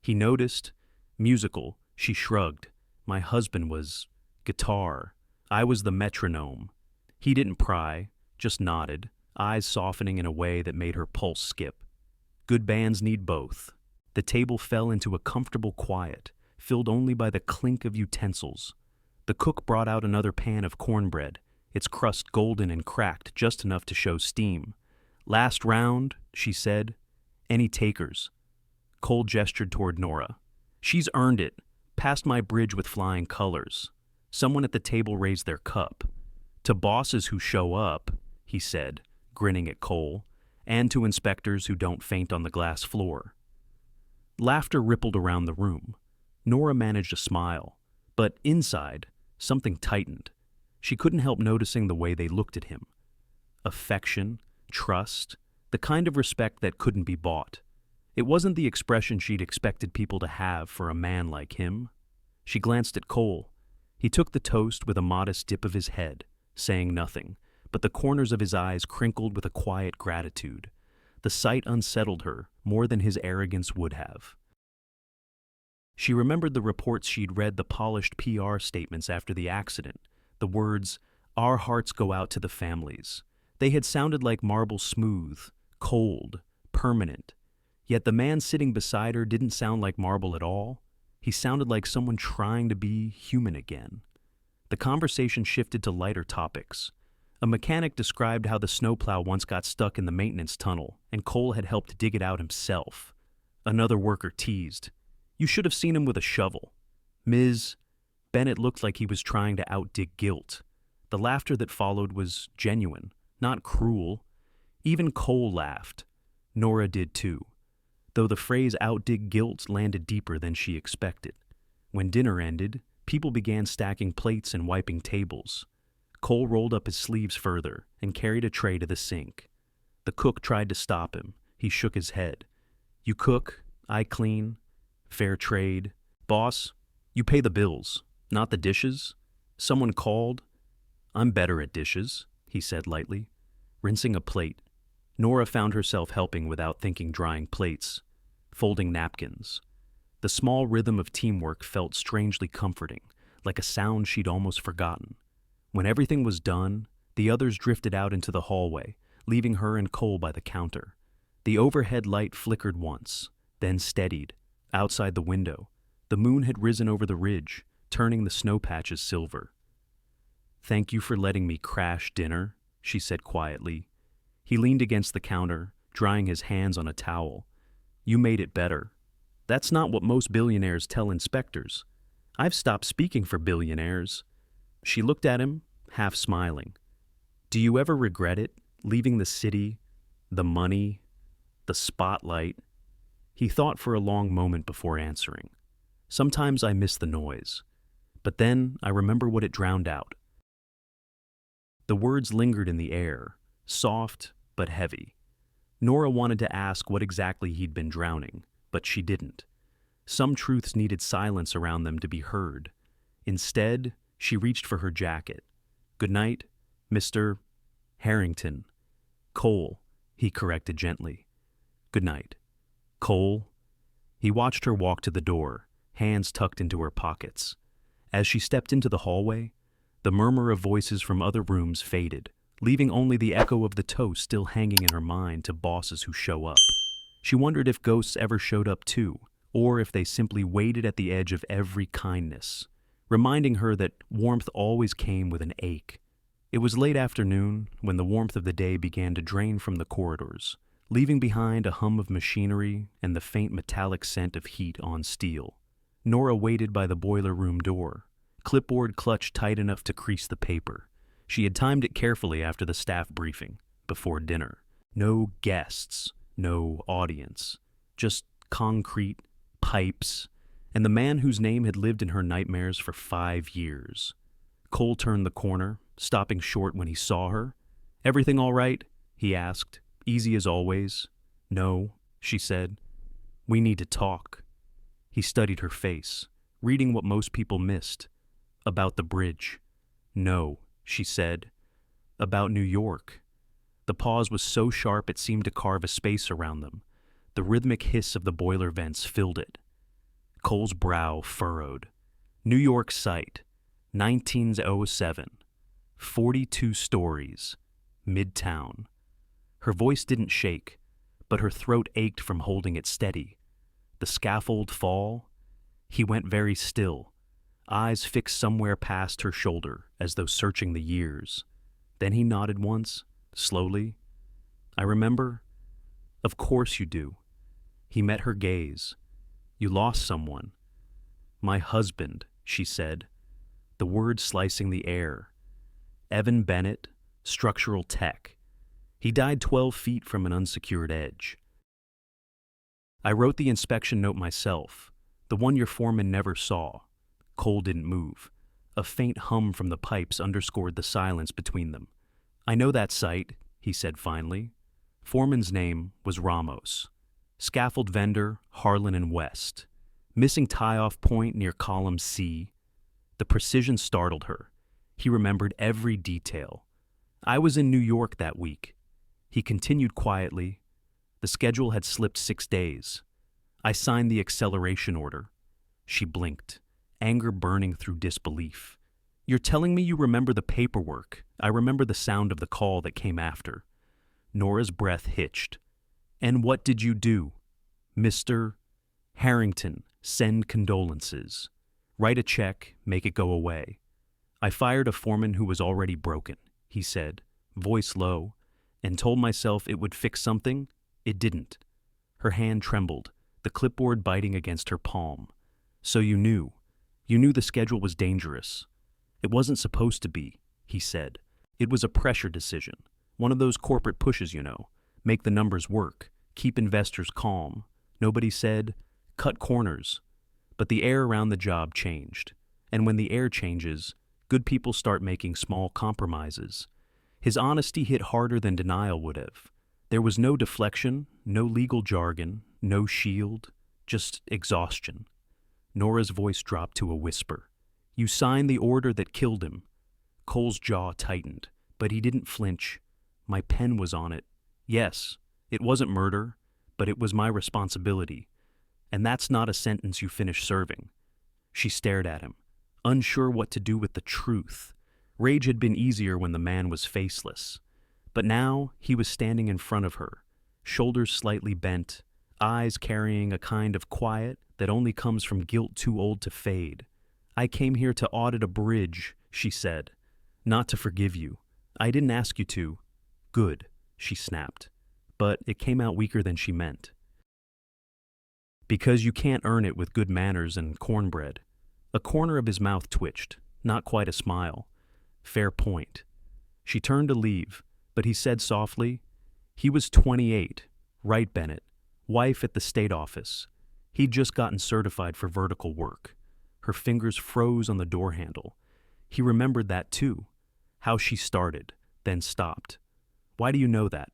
He noticed. Musical, she shrugged. My husband was guitar. I was the metronome. He didn't pry, just nodded, eyes softening in a way that made her pulse skip. Good bands need both. The table fell into a comfortable quiet, filled only by the clink of utensils. The cook brought out another pan of cornbread, its crust golden and cracked just enough to show steam. Last round, she said. Any takers? Cole gestured toward Nora. She's earned it. Past my bridge with flying colors. Someone at the table raised their cup. To bosses who show up, he said, grinning at Cole, and to inspectors who don't faint on the glass floor. Laughter rippled around the room. Nora managed a smile, but inside, something tightened. She couldn't help noticing the way they looked at him. Affection, trust, the kind of respect that couldn't be bought. It wasn't the expression she'd expected people to have for a man like him. She glanced at Cole. He took the toast with a modest dip of his head, saying nothing, but the corners of his eyes crinkled with a quiet gratitude. The sight unsettled her more than his arrogance would have. She remembered the reports she'd read, the polished PR statements after the accident, the words, "Our hearts go out to the families." They had sounded like marble smooth, cold, permanent. Yet the man sitting beside her didn't sound like marble at all. He sounded like someone trying to be human again. The conversation shifted to lighter topics. A mechanic described how the snowplow once got stuck in the maintenance tunnel, and Cole had helped dig it out himself. Another worker teased, "You should have seen him with a shovel." Ms. Bennett looked like he was trying to outdig guilt. The laughter that followed was genuine, not cruel. Even Cole laughed. Nora did too, though the phrase outdig guilt landed deeper than she expected. When dinner ended, people began stacking plates and wiping tables. Cole rolled up his sleeves further and carried a tray to the sink. The cook tried to stop him. He shook his head. "You cook, I clean. Fair trade. Boss, you pay the bills, not the dishes." Someone called. "I'm better at dishes," he said lightly. Rinsing a plate. Nora found herself helping without thinking, drying plates, folding napkins. The small rhythm of teamwork felt strangely comforting, like a sound she'd almost forgotten. When everything was done, the others drifted out into the hallway, leaving her and Cole by the counter. The overhead light flickered once, then steadied. Outside the window, the moon had risen over the ridge, turning the snow patches silver. "Thank you for letting me crash dinner," she said quietly. He leaned against the counter, drying his hands on a towel. "You made it better. That's not what most billionaires tell inspectors. I've stopped speaking for billionaires." She looked at him, half smiling. "Do you ever regret it, leaving the city, the money, the spotlight?" He thought for a long moment before answering. "Sometimes I miss the noise, but then I remember what it drowned out." The words lingered in the air, soft but heavy. Nora wanted to ask what exactly he'd been drowning, but she didn't. Some truths needed silence around them to be heard. Instead, she reached for her jacket. "Good night, Mr. Harrington." "Cole," he corrected gently. "Good night." "Cole." He watched her walk to the door, hands tucked into her pockets. As she stepped into the hallway, the murmur of voices from other rooms faded, leaving only the echo of the toast still hanging in her mind to bosses who show up. She wondered if ghosts ever showed up too, or if they simply waited at the edge of every kindness, reminding her that warmth always came with an ache. It was late afternoon when the warmth of the day began to drain from the corridors, leaving behind a hum of machinery and the faint metallic scent of heat on steel. Nora waited by the boiler room door, clipboard clutched tight enough to crease the paper. She had timed it carefully after the staff briefing, before dinner. No guests, no audience, just concrete, pipes, and the man whose name had lived in her nightmares for 5 years. Cole turned the corner, stopping short when he saw her. "Everything all right?" he asked, easy as always. No, she said. We need to talk. He studied her face, reading what most people missed. About the bridge. No, she said. About New York. The pause was so sharp it seemed to carve a space around them. The rhythmic hiss of the boiler vents filled it. Cole's brow furrowed. New York site, 1907. 42 stories. Midtown. Her voice didn't shake, but her throat ached from holding it steady. The scaffold fall. He went very still, eyes fixed somewhere past her shoulder as though searching the years. Then he nodded once, slowly. I remember. Of course you do. He met her gaze. You lost someone. My husband, she said, the word slicing the air. Evan Bennett, structural tech. He died 12 feet from an unsecured edge. I wrote the inspection note myself, the one your foreman never saw. Cole didn't move. A faint hum from the pipes underscored the silence between them. I know that site, he said finally. Foreman's name was Ramos. Scaffold vendor, Harlan and West. Missing tie-off point near column C. The precision startled her. He remembered every detail. I was in New York that week. He continued quietly. The schedule had slipped 6 days. I signed the acceleration order. She blinked, anger burning through disbelief. You're telling me you remember the paperwork. I remember the sound of the call that came after. Nora's breath hitched. And what did you do? Mr. Harrington, send condolences. Write a check, make it go away. I fired a foreman who was already broken, he said, voice low, and told myself it would fix something. It didn't. Her hand trembled, the clipboard biting against her palm. So you knew. You knew the schedule was dangerous. It wasn't supposed to be, he said. It was a pressure decision. One of those corporate pushes, you know. Make the numbers work. Keep investors calm. Nobody said, cut corners. But the air around the job changed. And when the air changes, good people start making small compromises. His honesty hit harder than denial would have. There was no deflection, no legal jargon, no shield, just exhaustion. Nora's voice dropped to a whisper. You signed the order that killed him. Cole's jaw tightened, but he didn't flinch. My pen was on it. Yes, it wasn't murder, but it was my responsibility. And that's not a sentence you finish serving. She stared at him, unsure what to do with the truth. Rage had been easier when the man was faceless. But now he was standing in front of her, shoulders slightly bent, eyes carrying a kind of quiet that only comes from guilt too old to fade. I came here to audit a bridge, she said. Not to forgive you. I didn't ask you to. Good, she snapped. But it came out weaker than she meant. Because you can't earn it with good manners and cornbread. A corner of his mouth twitched, not quite a smile. Fair point. She turned to leave, but he said softly, he was 28, right, Bennett, wife at the state office. He'd just gotten certified for vertical work. Her fingers froze on the door handle. He remembered that too, how she started, then stopped. Why do you know that?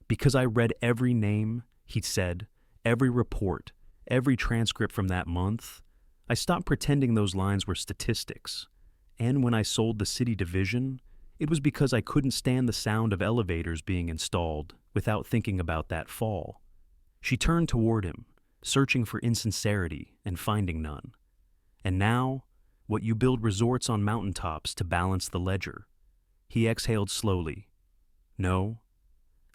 Because I read every name, he said, every report, every transcript from that month. I stopped pretending those lines were statistics. And when I sold the city division, it was because I couldn't stand the sound of elevators being installed without thinking about that fall. She turned toward him, searching for insincerity and finding none. And now, what you build resorts on mountaintops to balance the ledger. He exhaled slowly. No,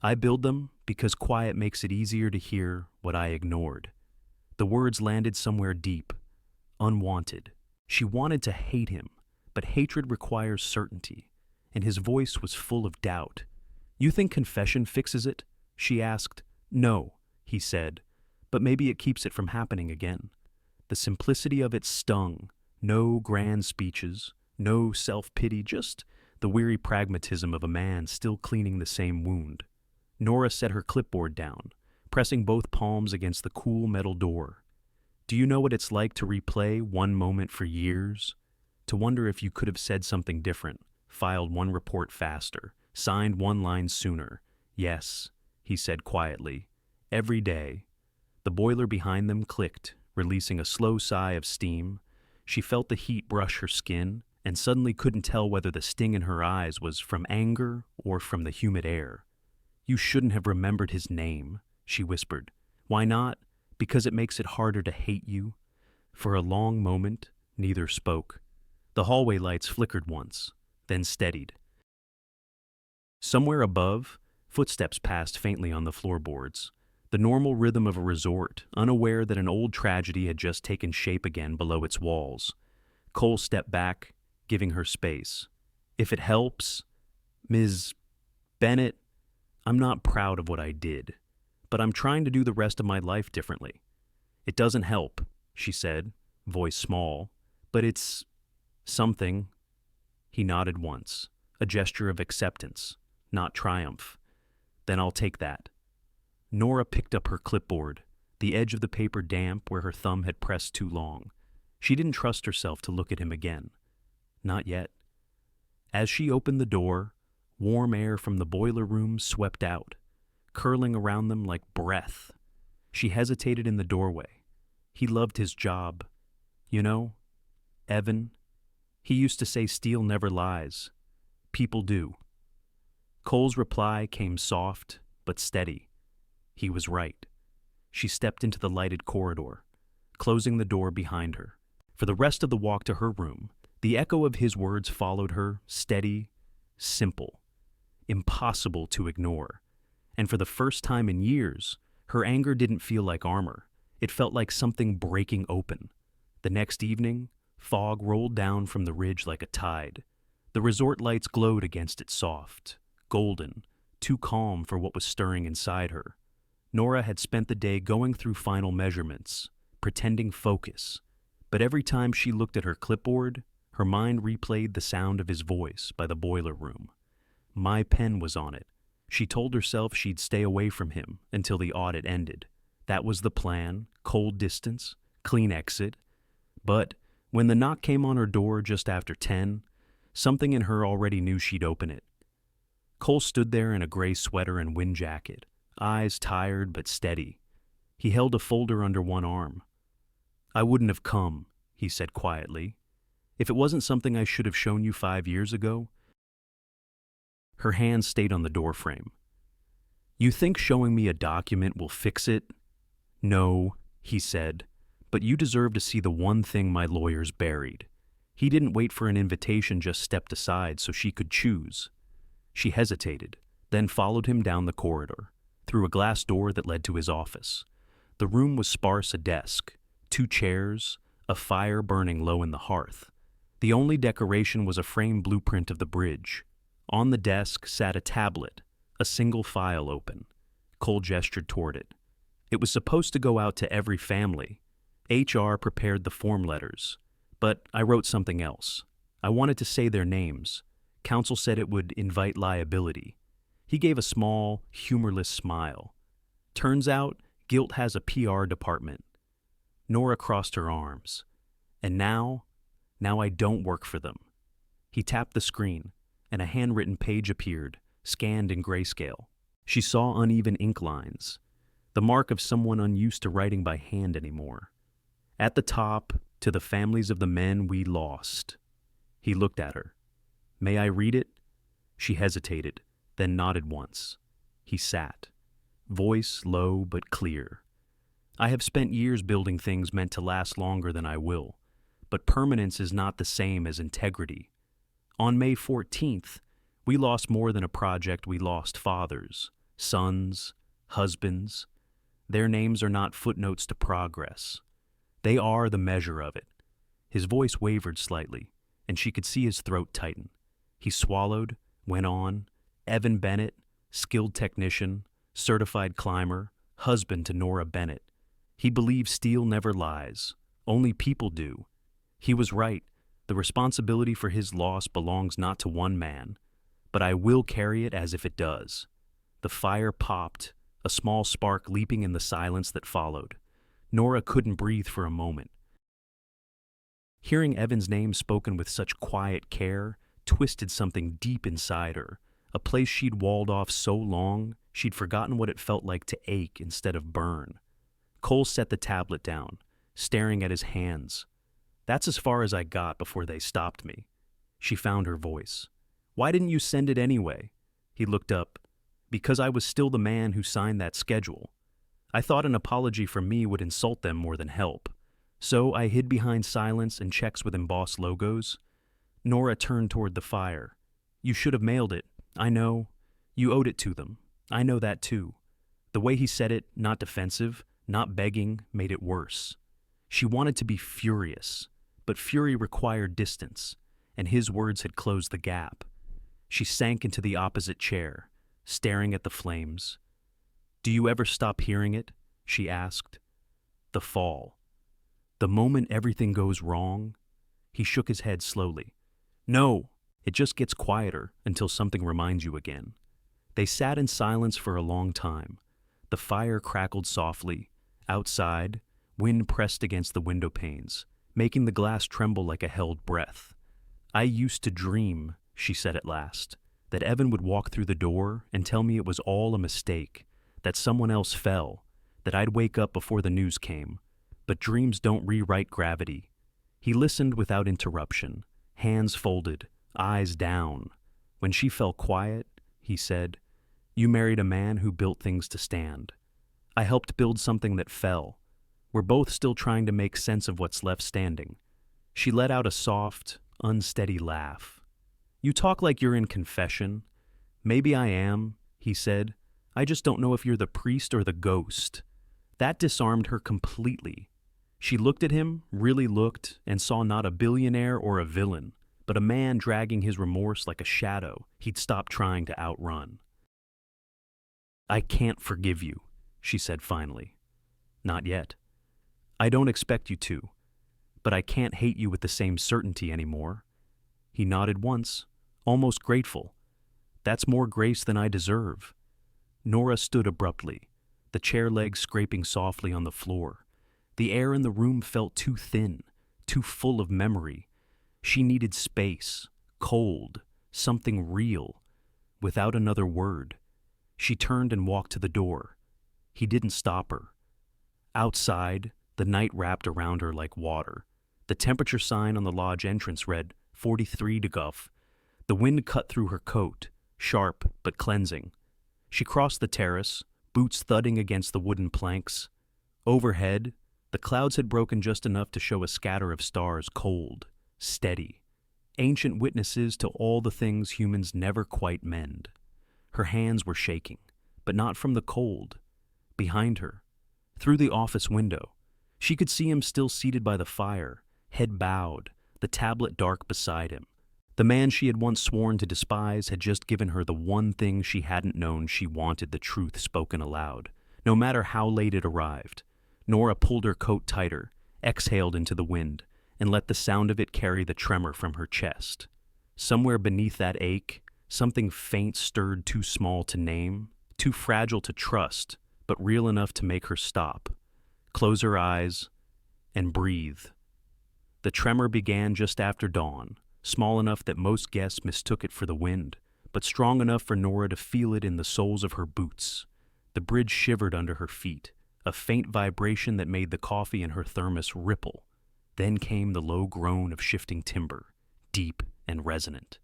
I build them because quiet makes it easier to hear what I ignored. The words landed somewhere deep, unwanted. She wanted to hate him, but hatred requires certainty, and his voice was full of doubt. You think confession fixes it? She asked. No, he said, but maybe it keeps it from happening again. The simplicity of it stung. No grand speeches, no self-pity, just the weary pragmatism of a man still cleaning the same wound. Nora set her clipboard down, pressing both palms against the cool metal door. Do you know what it's like to replay one moment for years? To wonder if you could have said something different, filed one report faster, signed one line sooner. Yes, he said quietly, Every day. The boiler behind them clicked, releasing a slow sigh of steam. She felt the heat brush her skin, and suddenly couldn't tell whether the sting in her eyes was from anger or from the humid air. "You shouldn't have remembered his name," she whispered. "Why not? Because it makes it harder to hate you?" For a long moment, neither spoke. The hallway lights flickered once, then steadied. Somewhere above, footsteps passed faintly on the floorboards. The normal rhythm of a resort, unaware that an old tragedy had just taken shape again below its walls. Cole stepped back, giving her space. "If it helps, Ms. Bennett, I'm not proud of what I did, but I'm trying to do the rest of my life differently." "It doesn't help," she said, voice small, "but it's something." He nodded once, a gesture of acceptance, not triumph. "Then I'll take that." Nora picked up her clipboard, the edge of the paper damp where her thumb had pressed too long. She didn't trust herself to look at him again. Not yet. As she opened the door, warm air from the boiler room swept out, curling around them like breath. She hesitated in the doorway. He loved his job. You know, Evan, he used to say steel never lies. People do. Cole's reply came soft but steady. He was right. She stepped into the lighted corridor, closing the door behind her. For the rest of the walk to her room, the echo of his words followed her, steady, simple, impossible to ignore. And for the first time in years, her anger didn't feel like armor. It felt like something breaking open. The next evening, fog rolled down from the ridge like a tide. The resort lights glowed against it soft, golden, too calm for what was stirring inside her. Nora had spent the day going through final measurements, pretending focus. But every time she looked at her clipboard, her mind replayed the sound of his voice by the boiler room. My pen was on it. She told herself she'd stay away from him until the audit ended. That was the plan, cold distance, clean exit. But when the knock came on her door just after 10, something in her already knew she'd open it. Cole stood there in a gray sweater and wind jacket, eyes tired but steady. He held a folder under one arm. "I wouldn't have come," he said quietly, "if it wasn't something I should have shown you 5 years ago." Her hand stayed on the doorframe. "You think showing me a document will fix it?" "No," he said, "but you deserve to see the one thing my lawyer's buried." He didn't wait for an invitation, just stepped aside so she could choose. She hesitated, then followed him down the corridor, through a glass door that led to his office. The room was sparse: a desk, 2 chairs, a fire burning low in the hearth. The only decoration was a framed blueprint of the bridge. On the desk sat a tablet, a single file open. Cole gestured toward it. It was supposed to go out to every family. HR prepared the form letters, but I wrote something else. I wanted to say their names. Counsel said it would invite liability. He gave a small, humorless smile. Turns out, guilt has a PR department. Nora crossed her arms. And now I don't work for them. He tapped the screen, and a handwritten page appeared, scanned in grayscale. She saw uneven ink lines, the mark of someone unused to writing by hand anymore. At the top, "To the families of the men we lost." He looked at her. "May I read it?" She hesitated, then nodded once. He sat, voice low but clear. "I have spent years building things meant to last longer than I will, but permanence is not the same as integrity. On May 14th, we lost more than a project. We lost fathers, sons, husbands. Their names are not footnotes to progress. They are the measure of it." His voice wavered slightly, and she could see his throat tighten. He swallowed, went on. "Evan Bennett, skilled technician, certified climber, husband to Nora Bennett. He believes steel never lies. Only people do. He was right. The responsibility for his loss belongs not to one man, but I will carry it as if it does." The fire popped, a small spark leaping in the silence that followed. Nora couldn't breathe for a moment. Hearing Evan's name spoken with such quiet care twisted something deep inside her, a place she'd walled off so long She'd forgotten what it felt like to ache instead of burn. Cole set the tablet down, staring at his hands. "That's as far as I got before they stopped me." She found her voice. "Why didn't you send it anyway?" He looked up. "Because I was still the man who signed that schedule. I thought an apology from me would insult them more than help. So I hid behind silence and checks with embossed logos." Nora turned toward the fire. "You should have mailed it. I know. You owed it to them. I know that too." The way he said it, not defensive, not begging, made it worse. She wanted to be furious, but fury required distance, and his words had closed the gap. She sank into the opposite chair, staring at the flames. "Do you ever stop hearing it?" she asked. The fall. The moment everything goes wrong. He shook his head slowly. "No, it just gets quieter until something reminds you again." They sat in silence for a long time. The fire crackled softly. Outside, wind pressed against the window panes, making the glass tremble like a held breath. "I used to dream," she said at last, "that Evan would walk through the door and tell me it was all a mistake, that someone else fell, that I'd wake up before the news came. But dreams don't rewrite gravity." He listened without interruption, hands folded, eyes down. When she fell quiet, he said, "You married a man who built things to stand. I helped build something that fell. We're both still trying to make sense of what's left standing." She let out a soft, unsteady laugh. "You talk like you're in confession." "Maybe I am," he said. "I just don't know if you're the priest or the ghost." That disarmed her completely. She looked at him, really looked, and saw not a billionaire or a villain, but a man dragging his remorse like a shadow he'd stopped trying to outrun. "I can't forgive you," she said finally. "Not yet. I don't expect you to, but I can't hate you with the same certainty anymore." He nodded once, almost grateful. "That's more grace than I deserve." Nora stood abruptly, the chair legs scraping softly on the floor. The air in the room felt too thin, too full of memory. She needed space, cold, something real. Without another word, she turned and walked to the door. He didn't stop her. Outside, the night wrapped around her like water. The temperature sign on the lodge entrance read 43 degrees. The wind cut through her coat, sharp but cleansing. She crossed the terrace, boots thudding against the wooden planks. Overhead, the clouds had broken just enough to show a scatter of stars, cold, steady, ancient witnesses to all the things humans never quite mend. Her hands were shaking, but not from the cold. Behind her, through the office window, she could see him still seated by the fire, head bowed, the tablet dark beside him. The man she had once sworn to despise had just given her the one thing she hadn't known she wanted: the truth spoken aloud, no matter how late it arrived. Nora pulled her coat tighter, exhaled into the wind, and let the sound of it carry the tremor from her chest. Somewhere beneath that ache, something faint stirred, too small to name, too fragile to trust, but real enough to make her stop, close her eyes, and breathe. The tremor began just after dawn, small enough that most guests mistook it for the wind, but strong enough for Nora to feel it in the soles of her boots. The bridge shivered under her feet, a faint vibration that made the coffee in her thermos ripple. Then came the low groan of shifting timber, deep and resonant,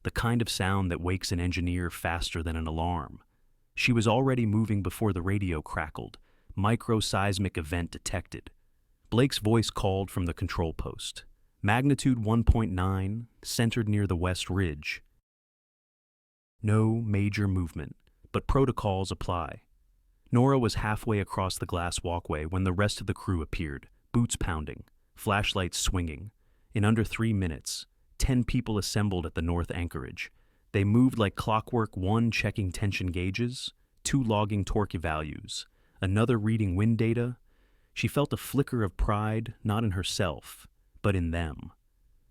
the kind of sound that wakes an engineer faster than an alarm. She was already moving before the radio crackled, microseismic event detected. Blake's voice called from the control post. Magnitude 1.9, centered near the West Ridge. No major movement, but protocols apply. Nora was halfway across the glass walkway when the rest of the crew appeared, boots pounding, flashlights swinging. In under 3 minutes, 10 people assembled at the north anchorage. They moved like clockwork, one checking tension gauges, two logging torque values, another reading wind data. She felt a flicker of pride, not in herself, but in them.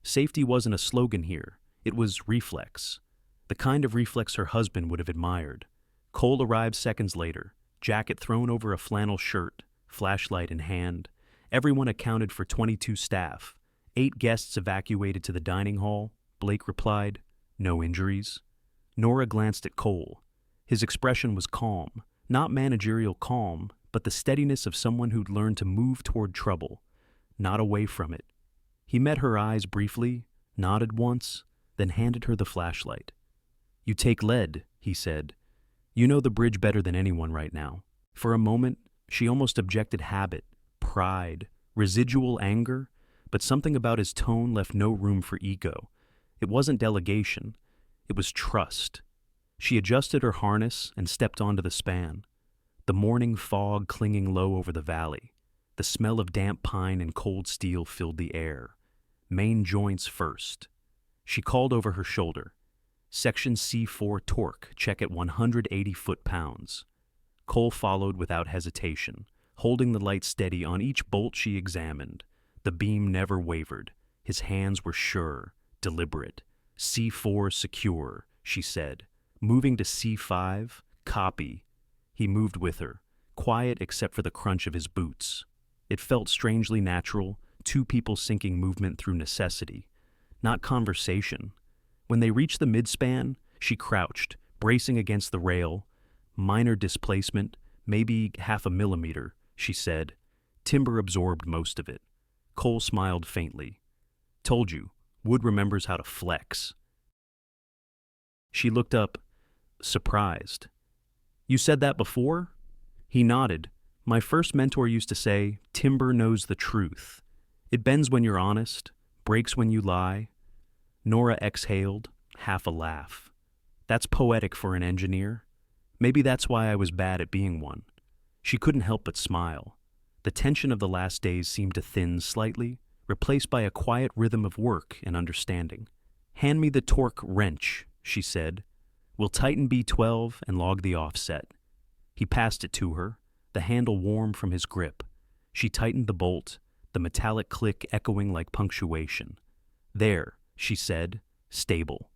Safety wasn't a slogan here, it was reflex. The kind of reflex her husband would have admired. Cole arrived seconds later, jacket thrown over a flannel shirt, flashlight in hand. Everyone accounted for 22 staff. 8 guests evacuated to the dining hall. Blake replied, "No injuries." Nora glanced at Cole. His expression was calm, not managerial calm, but the steadiness of someone who'd learned to move toward trouble, not away from it. He met her eyes briefly, nodded once, then handed her the flashlight. "You take lead," he said. "You know the bridge better than anyone right now." For a moment, she almost objected habit, pride, residual anger, but something about his tone left no room for ego. It wasn't delegation, it was trust. She adjusted her harness and stepped onto the span. The morning fog clinging low over the valley. The smell of damp pine and cold steel filled the air. Main joints first. She called over her shoulder. Section C4 torque, check at 180 foot-pounds. Cole followed without hesitation, holding the light steady on each bolt she examined. The beam never wavered. His hands were sure, deliberate. C4 secure, she said. Moving to C5, copy. He moved with her, quiet except for the crunch of his boots. It felt strangely natural, two people syncing movement through necessity, not conversation. When they reached the midspan, she crouched, bracing against the rail. Minor displacement, maybe 0.5 millimeter, she said. Timber absorbed most of it. Cole smiled faintly. "Told you, wood remembers how to flex." She looked up, surprised. "You said that before?" He nodded. "My first mentor used to say, timber knows the truth. It bends when you're honest, breaks when you lie." Nora exhaled, half a laugh. "That's poetic for an engineer. Maybe that's why I was bad at being one." She couldn't help but smile. The tension of the last days seemed to thin slightly, replaced by a quiet rhythm of work and understanding. "Hand me the torque wrench," she said. "We'll tighten B12 and log the offset." He passed it to her, the handle warm from his grip. She tightened the bolt, the metallic click echoing like punctuation. "There," she said, "stable."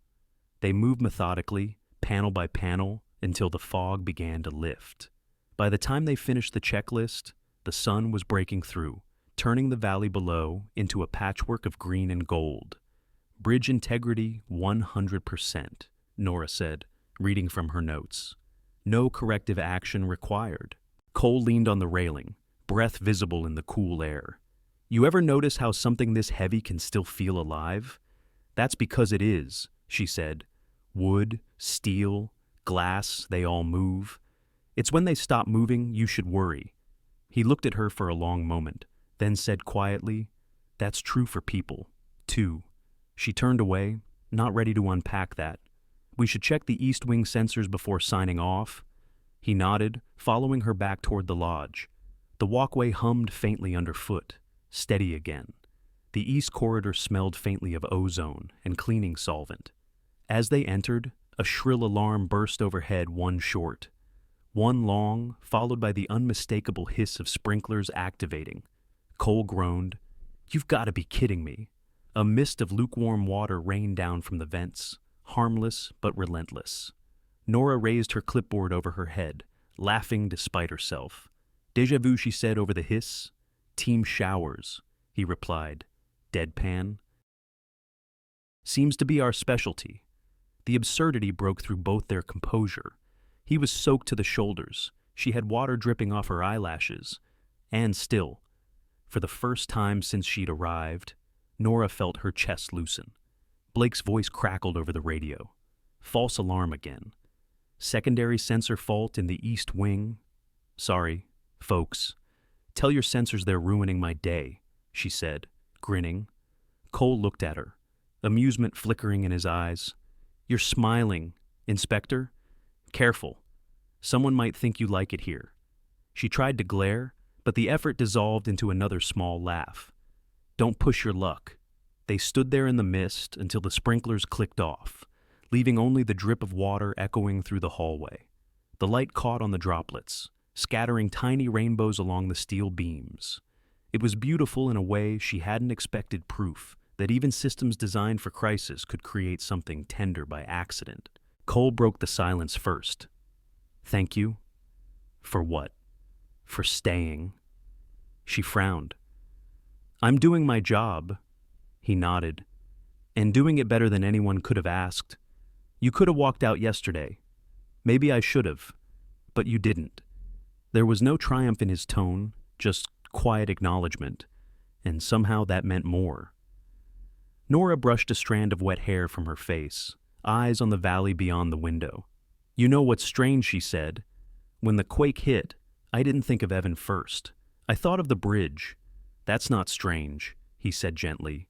They moved methodically, panel by panel, until the fog began to lift. By the time they finished the checklist, the sun was breaking through, turning the valley below into a patchwork of green and gold. "Bridge integrity 100%, Nora said, reading from her notes. "No corrective action required." Cole leaned on the railing, breath visible in the cool air. "You ever notice how something this heavy can still feel alive?" "That's because it is," she said. "Wood, steel, glass, they all move. It's when they stop moving you should worry." He looked at her for a long moment, then said quietly, "That's true for people, too." She turned away, not ready to unpack that. "We should check the east wing sensors before signing off." He nodded, following her back toward the lodge. The walkway hummed faintly underfoot, steady again. The east corridor smelled faintly of ozone and cleaning solvent. As they entered, a shrill alarm burst overhead, one short. One long, followed by the unmistakable hiss of sprinklers activating. Cole groaned, "You've got to be kidding me." A mist of lukewarm water rained down from the vents, harmless but relentless. Nora raised her clipboard over her head, laughing despite herself. "Déjà vu," she said over the hiss. "Team showers," he replied, deadpan. "Seems to be our specialty." The absurdity broke through both their composure. He was soaked to the shoulders. She had water dripping off her eyelashes. And still, for the first time since she'd arrived, Nora felt her chest loosen. Blake's voice crackled over the radio. False alarm again. "Secondary sensor fault in the east wing. Sorry, folks. Tell your sensors they're ruining my day," she said, grinning. Cole looked at her, amusement flickering in his eyes. "You're smiling, Inspector? Careful. Someone might think you like it here." She tried to glare, but the effort dissolved into another small laugh. "Don't push your luck." They stood there in the mist until the sprinklers clicked off, leaving only the drip of water echoing through the hallway. The light caught on the droplets, scattering tiny rainbows along the steel beams. It was beautiful in a way she hadn't expected, proof that even systems designed for crisis could create something tender by accident. Cole broke the silence first. "Thank you." "For what?" "For staying." She frowned. "I'm doing my job." He nodded. "And doing it better than anyone could have asked. You could have walked out yesterday. Maybe I should have, but you didn't. There was no triumph in his tone, just quiet acknowledgement, and somehow that meant more. Nora brushed a strand of wet hair from her face, eyes on the valley beyond the window. You know what's strange, she said. When the quake hit, I didn't think of Evan first. I thought of the bridge. That's not strange, he said gently.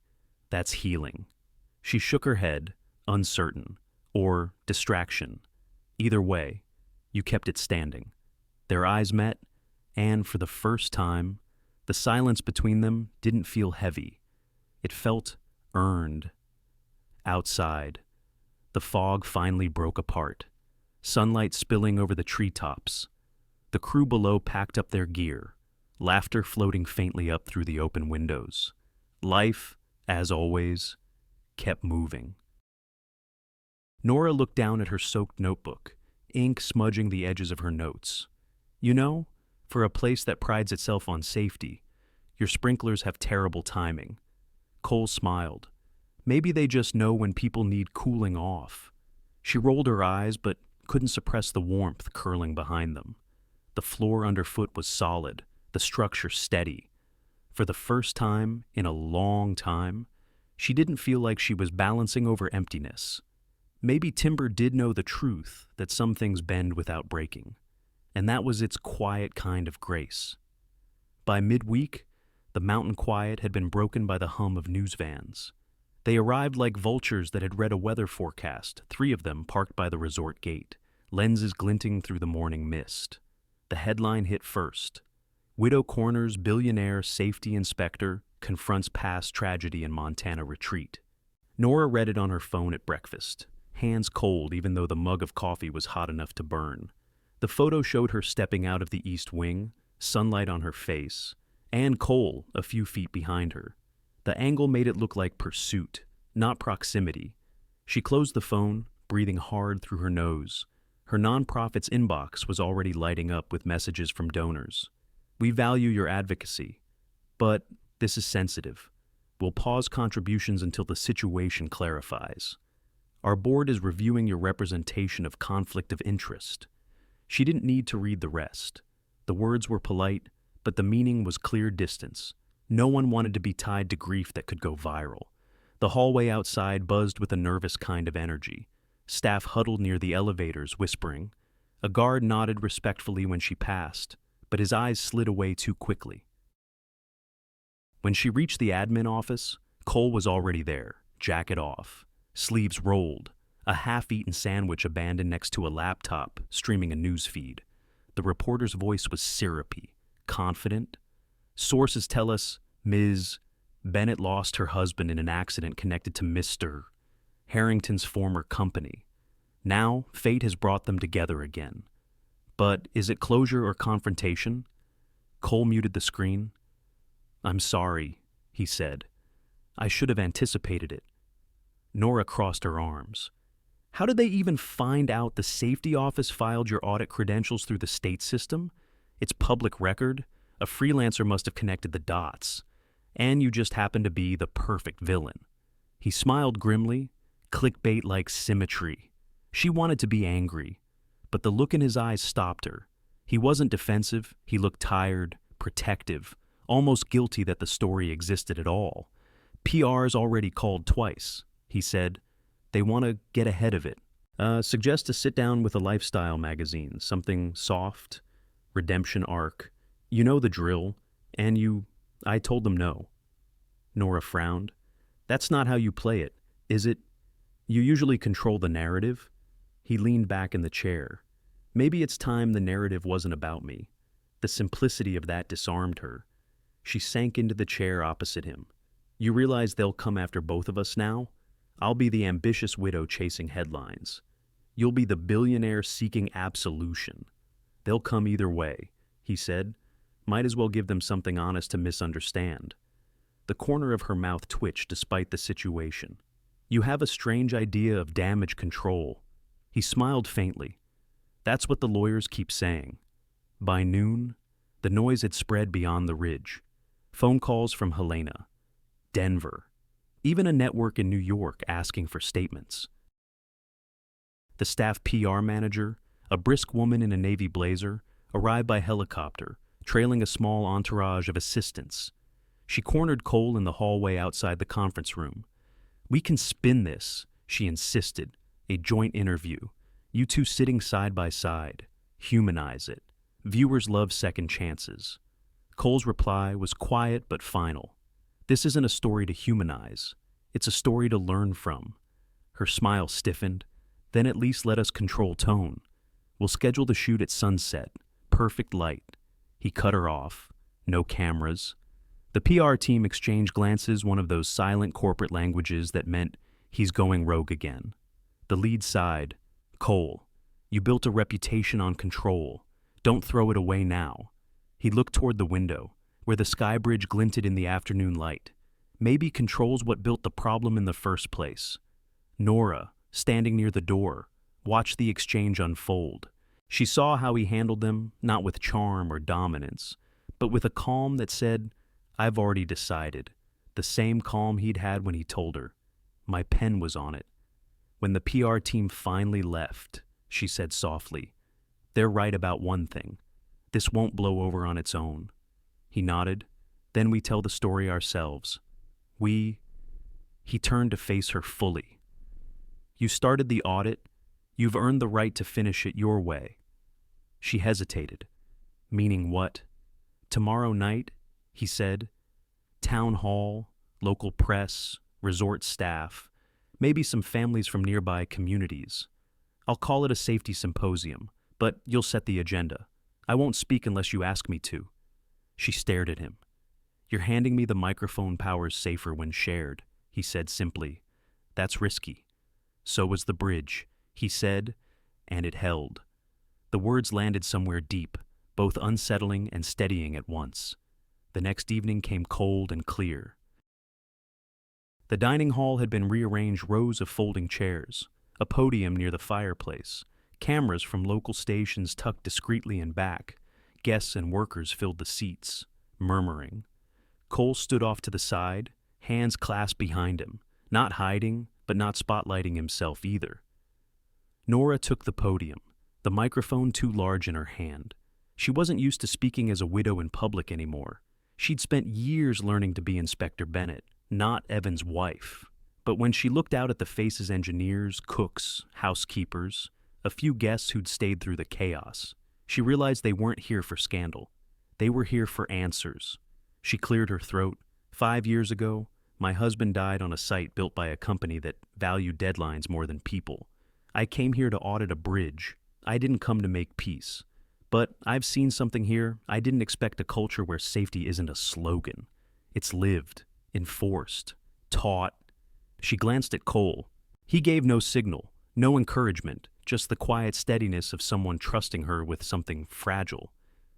That's healing. She shook her head, uncertain, or distraction. Either way, you kept it standing. Their eyes met, and for the first time, the silence between them didn't feel heavy. It felt earned. Outside, the fog finally broke apart, sunlight spilling over the treetops. The crew below packed up their gear, laughter floating faintly up through the open windows. Life, as always, kept moving. Nora looked down at her soaked notebook, ink smudging the edges of her notes. You know, for a place that prides itself on safety, your sprinklers have terrible timing. Cole smiled. Maybe they just know when people need cooling off. She rolled her eyes but couldn't suppress the warmth curling behind them. The floor underfoot was solid, the structure steady. For the first time in a long time, she didn't feel like she was balancing over emptiness. Maybe timber did know the truth that some things bend without breaking, and that was its quiet kind of grace. By midweek, the mountain quiet had been broken by the hum of news vans. They arrived like vultures that had read a weather forecast, 3 of them parked by the resort gate, lenses glinting through the morning mist. The headline hit first. Widow Corner's billionaire safety inspector confronts past tragedy in Montana retreat. Nora read it on her phone at breakfast, hands cold even though the mug of coffee was hot enough to burn. The photo showed her stepping out of the east wing, sunlight on her face, and Cole a few feet behind her. The angle made it look like pursuit, not proximity. She closed the phone, breathing hard through her nose. Her nonprofit's inbox was already lighting up with messages from donors. We value your advocacy, but this is sensitive. We'll pause contributions until the situation clarifies. Our board is reviewing your representation of conflict of interest. She didn't need to read the rest. The words were polite, but the meaning was clear distance. No one wanted to be tied to grief that could go viral. The hallway outside buzzed with a nervous kind of energy. Staff huddled near the elevators, whispering. A guard nodded respectfully when she passed, but his eyes slid away too quickly. When she reached the admin office, Cole was already there, jacket off, sleeves rolled, a half-eaten sandwich abandoned next to a laptop, streaming a news feed. The reporter's voice was syrupy, confident. Sources tell us Ms. Bennett lost her husband in an accident connected to Mr. Harrington's former company. Now, fate has brought them together again. But is it closure or confrontation? Cole muted the screen. I'm sorry, he said. I should have anticipated it. Nora crossed her arms. How did they even find out the safety office filed your audit credentials through the state system? It's public record. A freelancer must have connected the dots. And you just happen to be the perfect villain. He smiled grimly, clickbait-like symmetry. She wanted to be angry, but the look in his eyes stopped her. He wasn't defensive, he looked tired, protective, almost guilty that the story existed at all. PR's already called twice, he said. They want to get ahead of it. Suggest a sit-down with a lifestyle magazine, something soft, redemption arc. You know the drill, and I told them no. Nora frowned. That's not how you play it, is it? You usually control the narrative. He leaned back in the chair. Maybe it's time the narrative wasn't about me. The simplicity of that disarmed her. She sank into the chair opposite him. You realize they'll come after both of us now? I'll be the ambitious widow chasing headlines. You'll be the billionaire seeking absolution. They'll come either way, he said. Might as well give them something honest to misunderstand. The corner of her mouth twitched despite the situation. You have a strange idea of damage control. He smiled faintly. That's what the lawyers keep saying. By noon, the noise had spread beyond the ridge. Phone calls from Helena, Denver, even a network in New York asking for statements. The staff PR manager, A brisk woman in a navy blazer arrived by helicopter, trailing a small entourage of assistants. She cornered Cole in the hallway outside the conference room. "We can spin this," she insisted. "A joint interview. You two sitting side by side. Humanize it. Viewers love second chances." Cole's reply was quiet but final. "This isn't a story to humanize. It's a story to learn from." Her smile stiffened. "Then at least let us control tone. We'll schedule the shoot at sunset. Perfect light." He cut her off. "No cameras." The PR team exchanged glances, one of those silent corporate languages that meant he's going rogue again. The lead sighed. "Cole, you built a reputation on control. Don't throw it away now." He looked toward the window, where the sky bridge glinted in the afternoon light. Maybe control's what built the problem in the first place. Nora, standing near the door, watched the exchange unfold. She saw how he handled them, not with charm or dominance, but with a calm that said, "I've already decided." The same calm he'd had when he told her. "My pen was on it." When the PR team finally left, she said softly, "They're right about one thing. This won't blow over on its own." He nodded. "Then we tell the story ourselves. He turned to face her fully. "You started the audit. You've earned the right to finish it your way." She hesitated. "Meaning what?" "Tomorrow night," he said. "Town hall, local press, resort staff, maybe some families from nearby communities. I'll call it a safety symposium, but you'll set the agenda. I won't speak unless you ask me to." She stared at him. "You're handing me the microphone power's safer when shared," he said simply. "That's risky." "So was the bridge," he said, and it held. The words landed somewhere deep, both unsettling and steadying at once. The next evening came cold and clear. The dining hall had been rearranged, rows of folding chairs, a podium near the fireplace, cameras from local stations tucked discreetly in back. Guests and workers filled the seats, murmuring. Cole stood off to the side, hands clasped behind him, not hiding, but not spotlighting himself either. Nora took the podium, the microphone too large in her hand. She wasn't used to speaking as a widow in public anymore. She'd spent years learning to be Inspector Bennett, not Evan's wife. But when she looked out at the faces, engineers, cooks, housekeepers, a few guests who'd stayed through the chaos, she realized they weren't here for scandal. They were here for answers. She cleared her throat. 5 years ago, my husband died on a site built by a company that valued deadlines more than people. I came here to audit a bridge. I didn't come to make peace. But I've seen something here. I didn't expect a culture where safety isn't a slogan. It's lived, enforced, taught. She glanced at Cole. He gave no signal, no encouragement, just the quiet steadiness of someone trusting her with something fragile.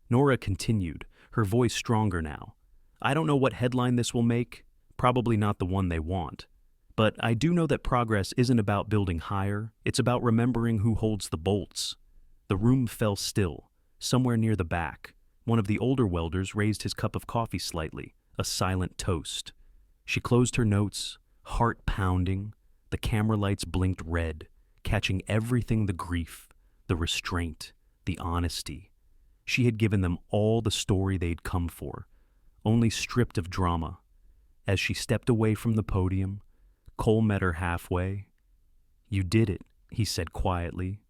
Nora continued, her voice stronger now. "I don't know what headline this will make, probably not the one they want. But I do know that progress isn't about building higher, it's about remembering who holds the bolts." The room fell still. Somewhere near the back, one of the older welders raised his cup of coffee slightly, a silent toast. She closed her notes, heart pounding. The camera lights blinked red, catching everything: the grief, the restraint, the honesty. She had given them all the story they'd come for, only stripped of drama. As she stepped away from the podium, Cole met her halfway. "You did it," he said quietly.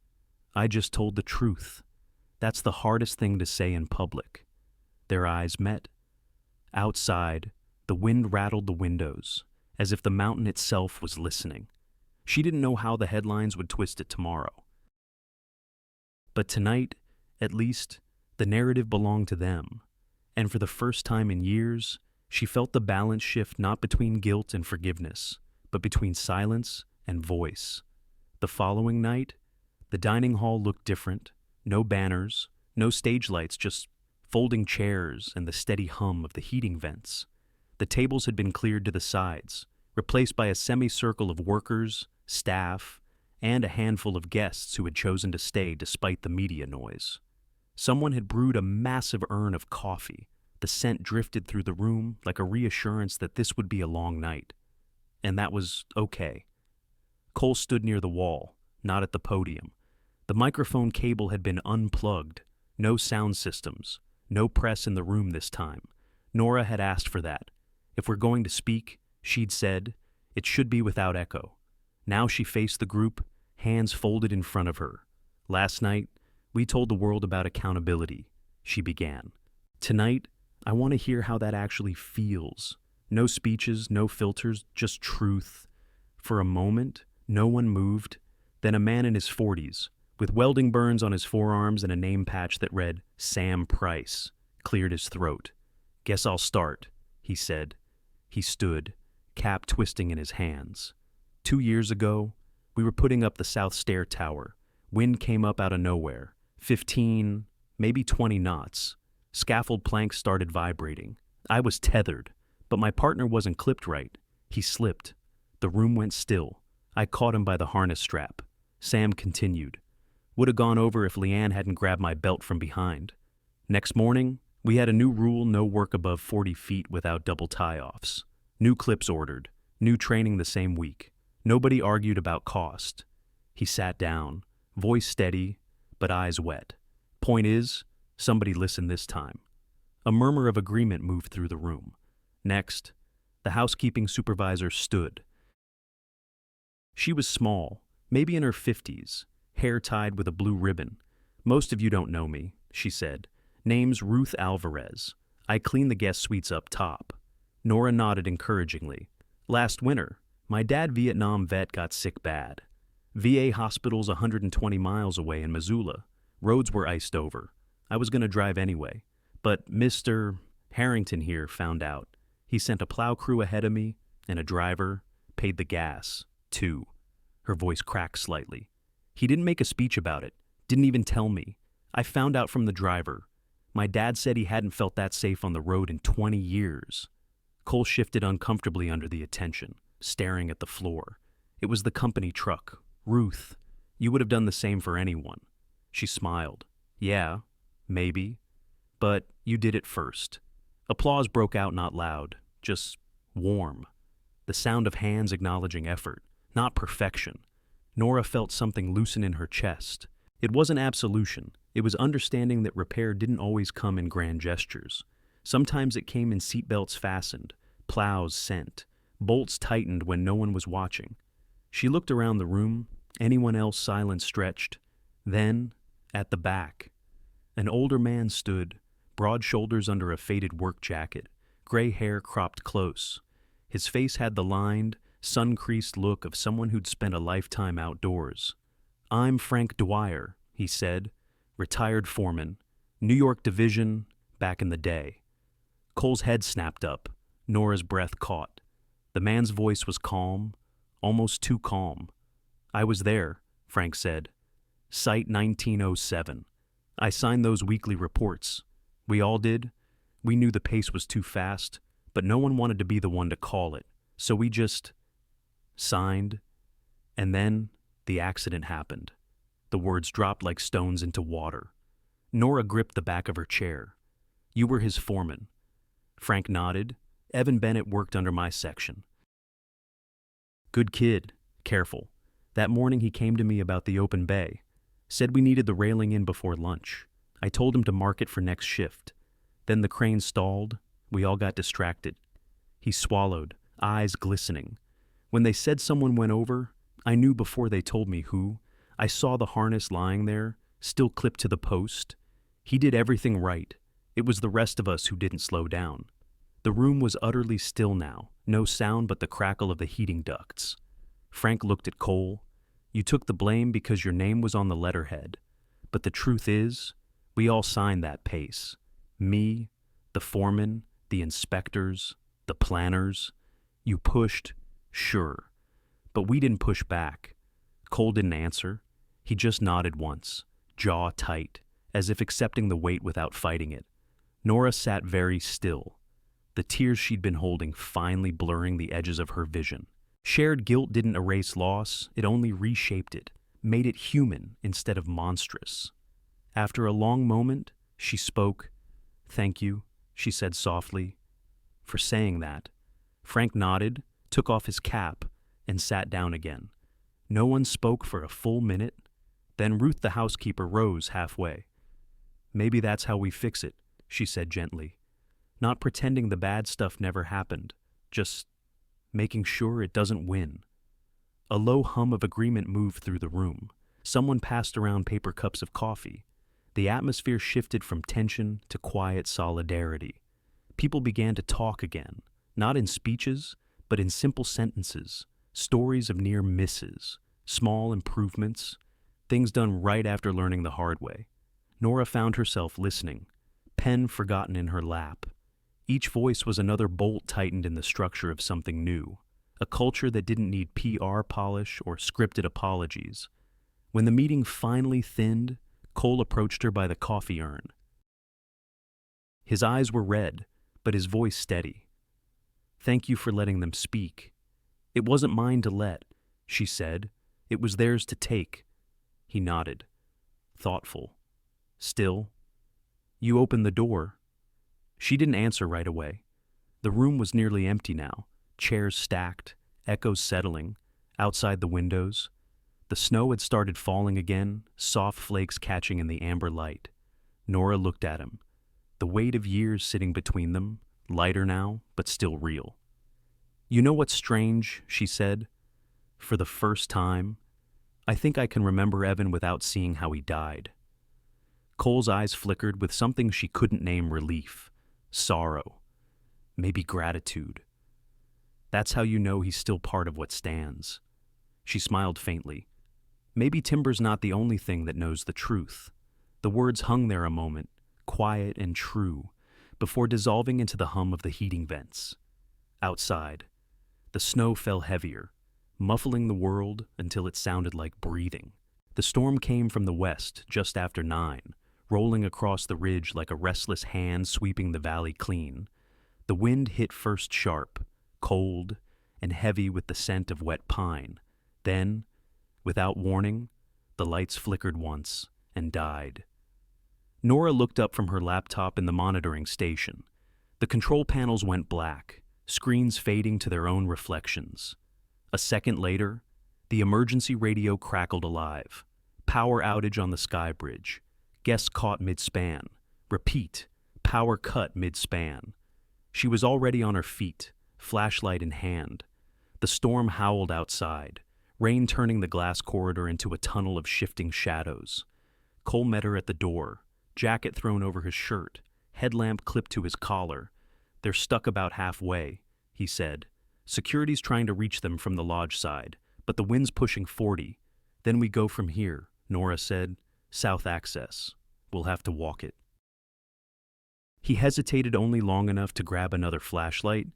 "I just told the truth. That's the hardest thing to say in public." Their eyes met. Outside, the wind rattled the windows, as if the mountain itself was listening. She didn't know how the headlines would twist it tomorrow. But tonight, at least, the narrative belonged to them. And for the first time in years, she felt the balance shift, not between guilt and forgiveness, but between silence and voice. The following night, the dining hall looked different. No banners, no stage lights, just folding chairs and the steady hum of the heating vents. The tables had been cleared to the sides, replaced by a semicircle of workers, staff, and a handful of guests who had chosen to stay despite the media noise. Someone had brewed a massive urn of coffee. The scent drifted through the room like a reassurance that this would be a long night. And that was okay. Cole stood near the wall, not at the podium. The microphone cable had been unplugged. No sound systems. No press in the room this time. Nora had asked for that. If we're going to speak, she'd said, it should be without echo. Now she faced the group, hands folded in front of her. Last night, we told the world about accountability, she began. Tonight, I want to hear how that actually feels. No speeches, no filters, just truth. For a moment, no one moved. Then a man in his 40s, with welding burns on his forearms and a name patch that read Sam Price, cleared his throat. Guess I'll start, he said. He stood, cap twisting in his hands. 2 years ago, we were putting up the South Stair Tower. Wind came up out of nowhere. 15, maybe 20 knots. Scaffold planks started vibrating. I was tethered, but my partner wasn't clipped right. He slipped. The room went still. I caught him by the harness strap. Sam continued. Would have gone over if Leanne hadn't grabbed my belt from behind. Next morning, we had a new rule: no work above 40 feet without double tie-offs. New clips ordered. New training the same week. Nobody argued about cost. He sat down, voice steady, but eyes wet. Point is, somebody listened this time. A murmur of agreement moved through the room. Next, the housekeeping supervisor stood. She was small, maybe in her 50s, hair tied with a blue ribbon. Most of you don't know me, she said. Name's Ruth Alvarez. I clean the guest suites up top. Nora nodded encouragingly. Last winter, my dad, Vietnam vet, got sick bad. VA hospital's 120 miles away in Missoula. Roads were iced over. I was going to drive anyway. But Mr. Harrington here found out. He sent a plow crew ahead of me and a driver, paid the gas, too. Her voice cracked slightly. He didn't make a speech about it, didn't even tell me. I found out from the driver. My dad said he hadn't felt that safe on the road in 20 years. Cole shifted uncomfortably under the attention, staring at the floor. It was the company truck. Ruth, you would have done the same for anyone. She smiled. Yeah, maybe. But you did it first. Applause broke out, not loud, just warm. The sound of hands acknowledging effort, not perfection. Nora felt something loosen in her chest. It wasn't absolution. It was understanding that repair didn't always come in grand gestures. Sometimes it came in seatbelts fastened, plows sent, bolts tightened when no one was watching. She looked around the room, anyone else silent stretched. Then, at the back, an older man stood, broad shoulders under a faded work jacket, gray hair cropped close. His face had the lined, sun-creased look of someone who'd spent a lifetime outdoors. I'm Frank Dwyer, he said, retired foreman, New York Division, back in the day. Cole's head snapped up. Nora's breath caught. The man's voice was calm, almost too calm. I was there, Frank said. Site 1907. I signed those weekly reports. We all did. We knew the pace was too fast, but no one wanted to be the one to call it, so we just signed. And then the accident happened. The words dropped like stones into water. Nora gripped the back of her chair. You were his foreman. Frank nodded. Evan Bennett worked under my section. Good kid. Careful. That morning he came to me about the open bay. Said we needed the railing in before lunch. I told him to mark it for next shift. Then the crane stalled. We all got distracted. He swallowed, eyes glistening. When they said someone went over, I knew before they told me who. I saw the harness lying there, still clipped to the post. He did everything right. It was the rest of us who didn't slow down. The room was utterly still now, no sound but the crackle of the heating ducts. Frank looked at Cole. You took the blame because your name was on the letterhead. But the truth is, we all signed that pace. Me, the foreman, the inspectors, the planners. You pushed, sure. But we didn't push back. Cole didn't answer. He just nodded once, jaw tight, as if accepting the weight without fighting it. Nora sat very still, the tears she'd been holding finally blurring the edges of her vision. Shared guilt didn't erase loss, it only reshaped it, made it human instead of monstrous. After a long moment, she spoke. Thank you, she said softly, for saying that. Frank nodded, took off his cap, and sat down again. No one spoke for a full minute. Then Ruth the housekeeper rose halfway. "Maybe that's how we fix it," she said gently. "Not pretending the bad stuff never happened, just making sure it doesn't win." A low hum of agreement moved through the room. Someone passed around paper cups of coffee. The atmosphere shifted from tension to quiet solidarity. People began to talk again, not in speeches, but in simple sentences, stories of near misses, small improvements, things done right after learning the hard way. Nora found herself listening, pen forgotten in her lap. Each voice was another bolt tightened in the structure of something new, a culture that didn't need PR polish or scripted apologies. When the meeting finally thinned, Cole approached her by the coffee urn. His eyes were red, but his voice steady. "Thank you for letting them speak." "It wasn't mine to let," she said. "It was theirs to take." He nodded, thoughtful. "Still, you opened the door." She didn't answer right away. The room was nearly empty now, chairs stacked, echoes settling, outside the windows. The snow had started falling again, soft flakes catching in the amber light. Nora looked at him, the weight of years sitting between them, lighter now, but still real. "You know what's strange?" she said. "For the first time, I think I can remember Evan without seeing how he died." Cole's eyes flickered with something she couldn't name: relief, sorrow, maybe gratitude. "That's how you know he's still part of what stands." She smiled faintly. "Maybe timber's not the only thing that knows the truth." The words hung there a moment, quiet and true, before dissolving into the hum of the heating vents. Outside, the snow fell heavier, muffling the world until it sounded like breathing. The storm came from the west just after 9, rolling across the ridge like a restless hand sweeping the valley clean. The wind hit first sharp, cold, and heavy with the scent of wet pine. Then, without warning, the lights flickered once and died. Nora looked up from her laptop in the monitoring station. The control panels went black, screens fading to their own reflections. A second later, the emergency radio crackled alive. Power outage on the sky bridge. Guests caught mid-span. Repeat, power cut mid-span. She was already on her feet, flashlight in hand. The storm howled outside, rain turning the glass corridor into a tunnel of shifting shadows. Cole met her at the door, jacket thrown over his shirt, headlamp clipped to his collar. "They're stuck about halfway," he said. "Security's trying to reach them from the lodge side, but the wind's pushing 40. Then we go from here," Nora said. "South access. We'll have to walk it." He hesitated only long enough to grab another flashlight.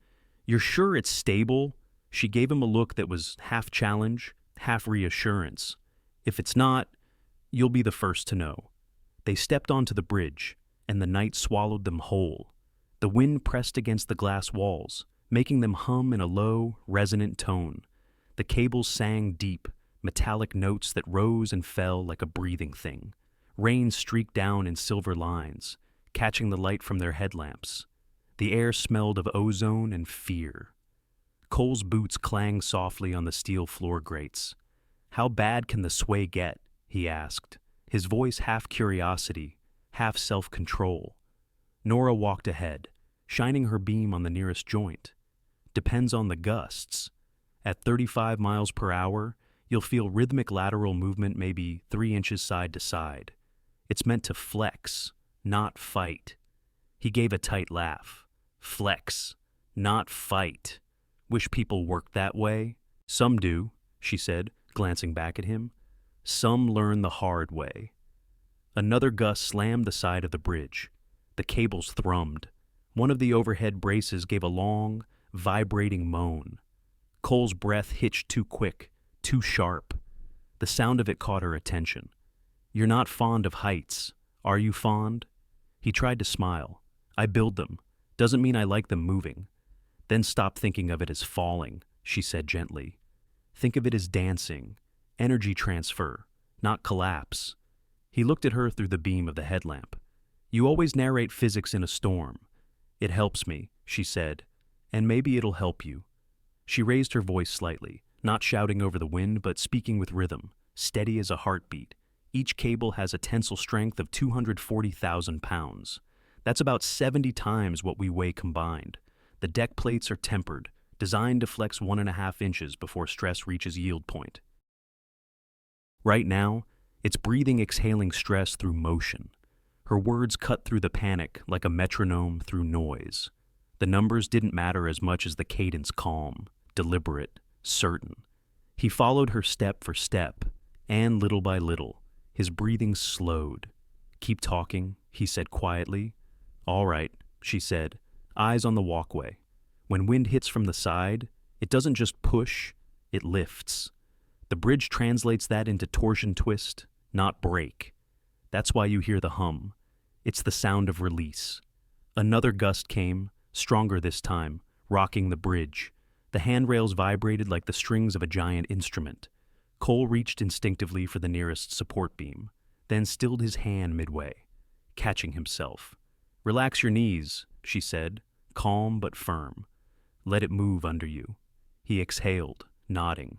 "You're sure it's stable?" She gave him a look that was half challenge, half reassurance. "If it's not, you'll be the first to know." They stepped onto the bridge, and the night swallowed them whole. The wind pressed against the glass walls, making them hum in a low, resonant tone. The cables sang deep, metallic notes that rose and fell like a breathing thing. Rain streaked down in silver lines, catching the light from their headlamps. The air smelled of ozone and fear. Cole's boots clanged softly on the steel floor grates. "How bad can the sway get?" he asked, his voice half curiosity, half self-control. Nora walked ahead, shining her beam on the nearest joint. "Depends on the gusts. At 35 miles per hour, you'll feel rhythmic lateral movement maybe 3 inches side to side. It's meant to flex, not fight." He gave a tight laugh. "Flex, not fight. Wish people worked that way." "Some do," she said, glancing back at him. "Some learn the hard way." Another gust slammed the side of the bridge. The cables thrummed. One of the overhead braces gave a long, vibrating moan. Cole's breath hitched too quick, too sharp. The sound of it caught her attention. "You're not fond of heights. Are you fond?" He tried to smile. "I build them. Doesn't mean I like them moving." "Then stop thinking of it as falling," she said gently. "Think of it as dancing, energy transfer, not collapse." He looked at her through the beam of the headlamp. "You always narrate physics in a storm." "It helps me," she said, "and maybe it'll help you." She raised her voice slightly, not shouting over the wind, but speaking with rhythm, steady as a heartbeat. Each cable has a tensile strength of 240,000 pounds. That's about 70 times what we weigh combined. The deck plates are tempered, designed to flex 1.5 inches before stress reaches yield point. Right now, it's breathing, exhaling stress through motion. Her words cut through the panic like a metronome through noise. The numbers didn't matter as much as the cadence, calm, deliberate, certain. He followed her step for step, and little by little, his breathing slowed. "Keep talking," he said quietly. "All right," she said, eyes on the walkway. When wind hits from the side, it doesn't just push, it lifts. The bridge translates that into torsion twist, not break. That's why you hear the hum. It's the sound of release. Another gust came, stronger this time, rocking the bridge. The handrails vibrated like the strings of a giant instrument. Cole reached instinctively for the nearest support beam, then stilled his hand midway, catching himself. "Relax your knees," she said, calm but firm. "Let it move under you." He exhaled, nodding.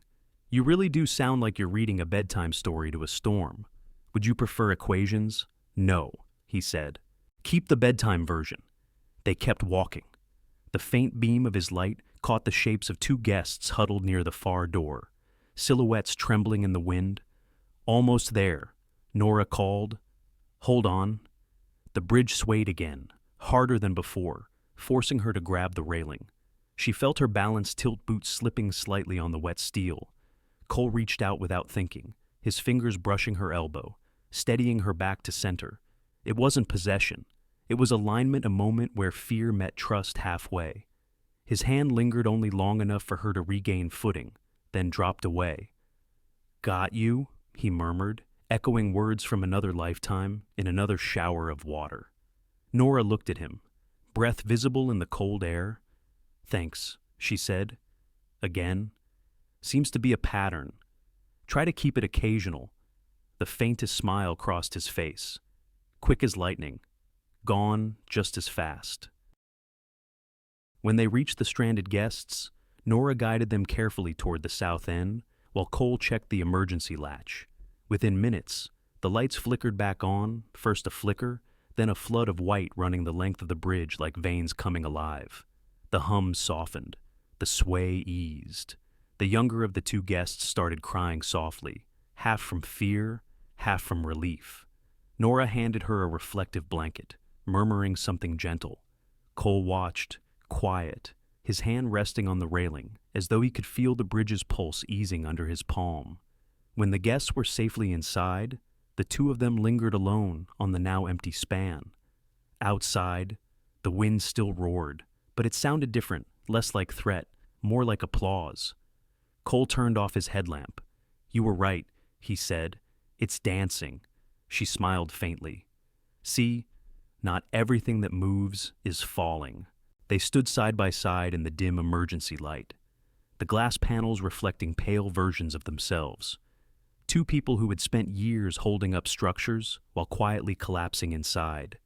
"You really do sound like you're reading a bedtime story to a storm. Would you prefer equations?" "No," he said. "Keep the bedtime version." They kept walking. The faint beam of his light caught the shapes of two guests huddled near the far door, silhouettes trembling in the wind. "Almost there," Nora called. "Hold on." The bridge swayed again, harder than before, forcing her to grab the railing. She felt her balanced tilt boots slipping slightly on the wet steel. Cole reached out without thinking, his fingers brushing her elbow, steadying her back to center. It wasn't possession. It was alignment, a moment where fear met trust halfway. His hand lingered only long enough for her to regain footing, then dropped away. "Got you," he murmured, echoing words from another lifetime in another shower of water. Nora looked at him, breath visible in the cold air. "Thanks," she said. Again. "Seems to be a pattern. Try to keep it occasional." The faintest smile crossed his face. Quick as lightning. Gone just as fast. When they reached the stranded guests, Nora guided them carefully toward the south end, while Cole checked the emergency latch. Within minutes, the lights flickered back on, first a flicker, then a flood of white running the length of the bridge like veins coming alive. The hum softened. The sway eased. The younger of the two guests started crying softly, half from fear, half from relief. Nora handed her a reflective blanket, murmuring something gentle. Cole watched, quiet, his hand resting on the railing, as though he could feel the bridge's pulse easing under his palm. When the guests were safely inside, the two of them lingered alone on the now empty span. Outside, the wind still roared, but it sounded different, less like threat, more like applause. Cole turned off his headlamp. "You were right," he said. "It's dancing." She smiled faintly. "See, not everything that moves is falling." They stood side by side in the dim emergency light, the glass panels reflecting pale versions of themselves. Two people who had spent years holding up structures while quietly collapsing inside.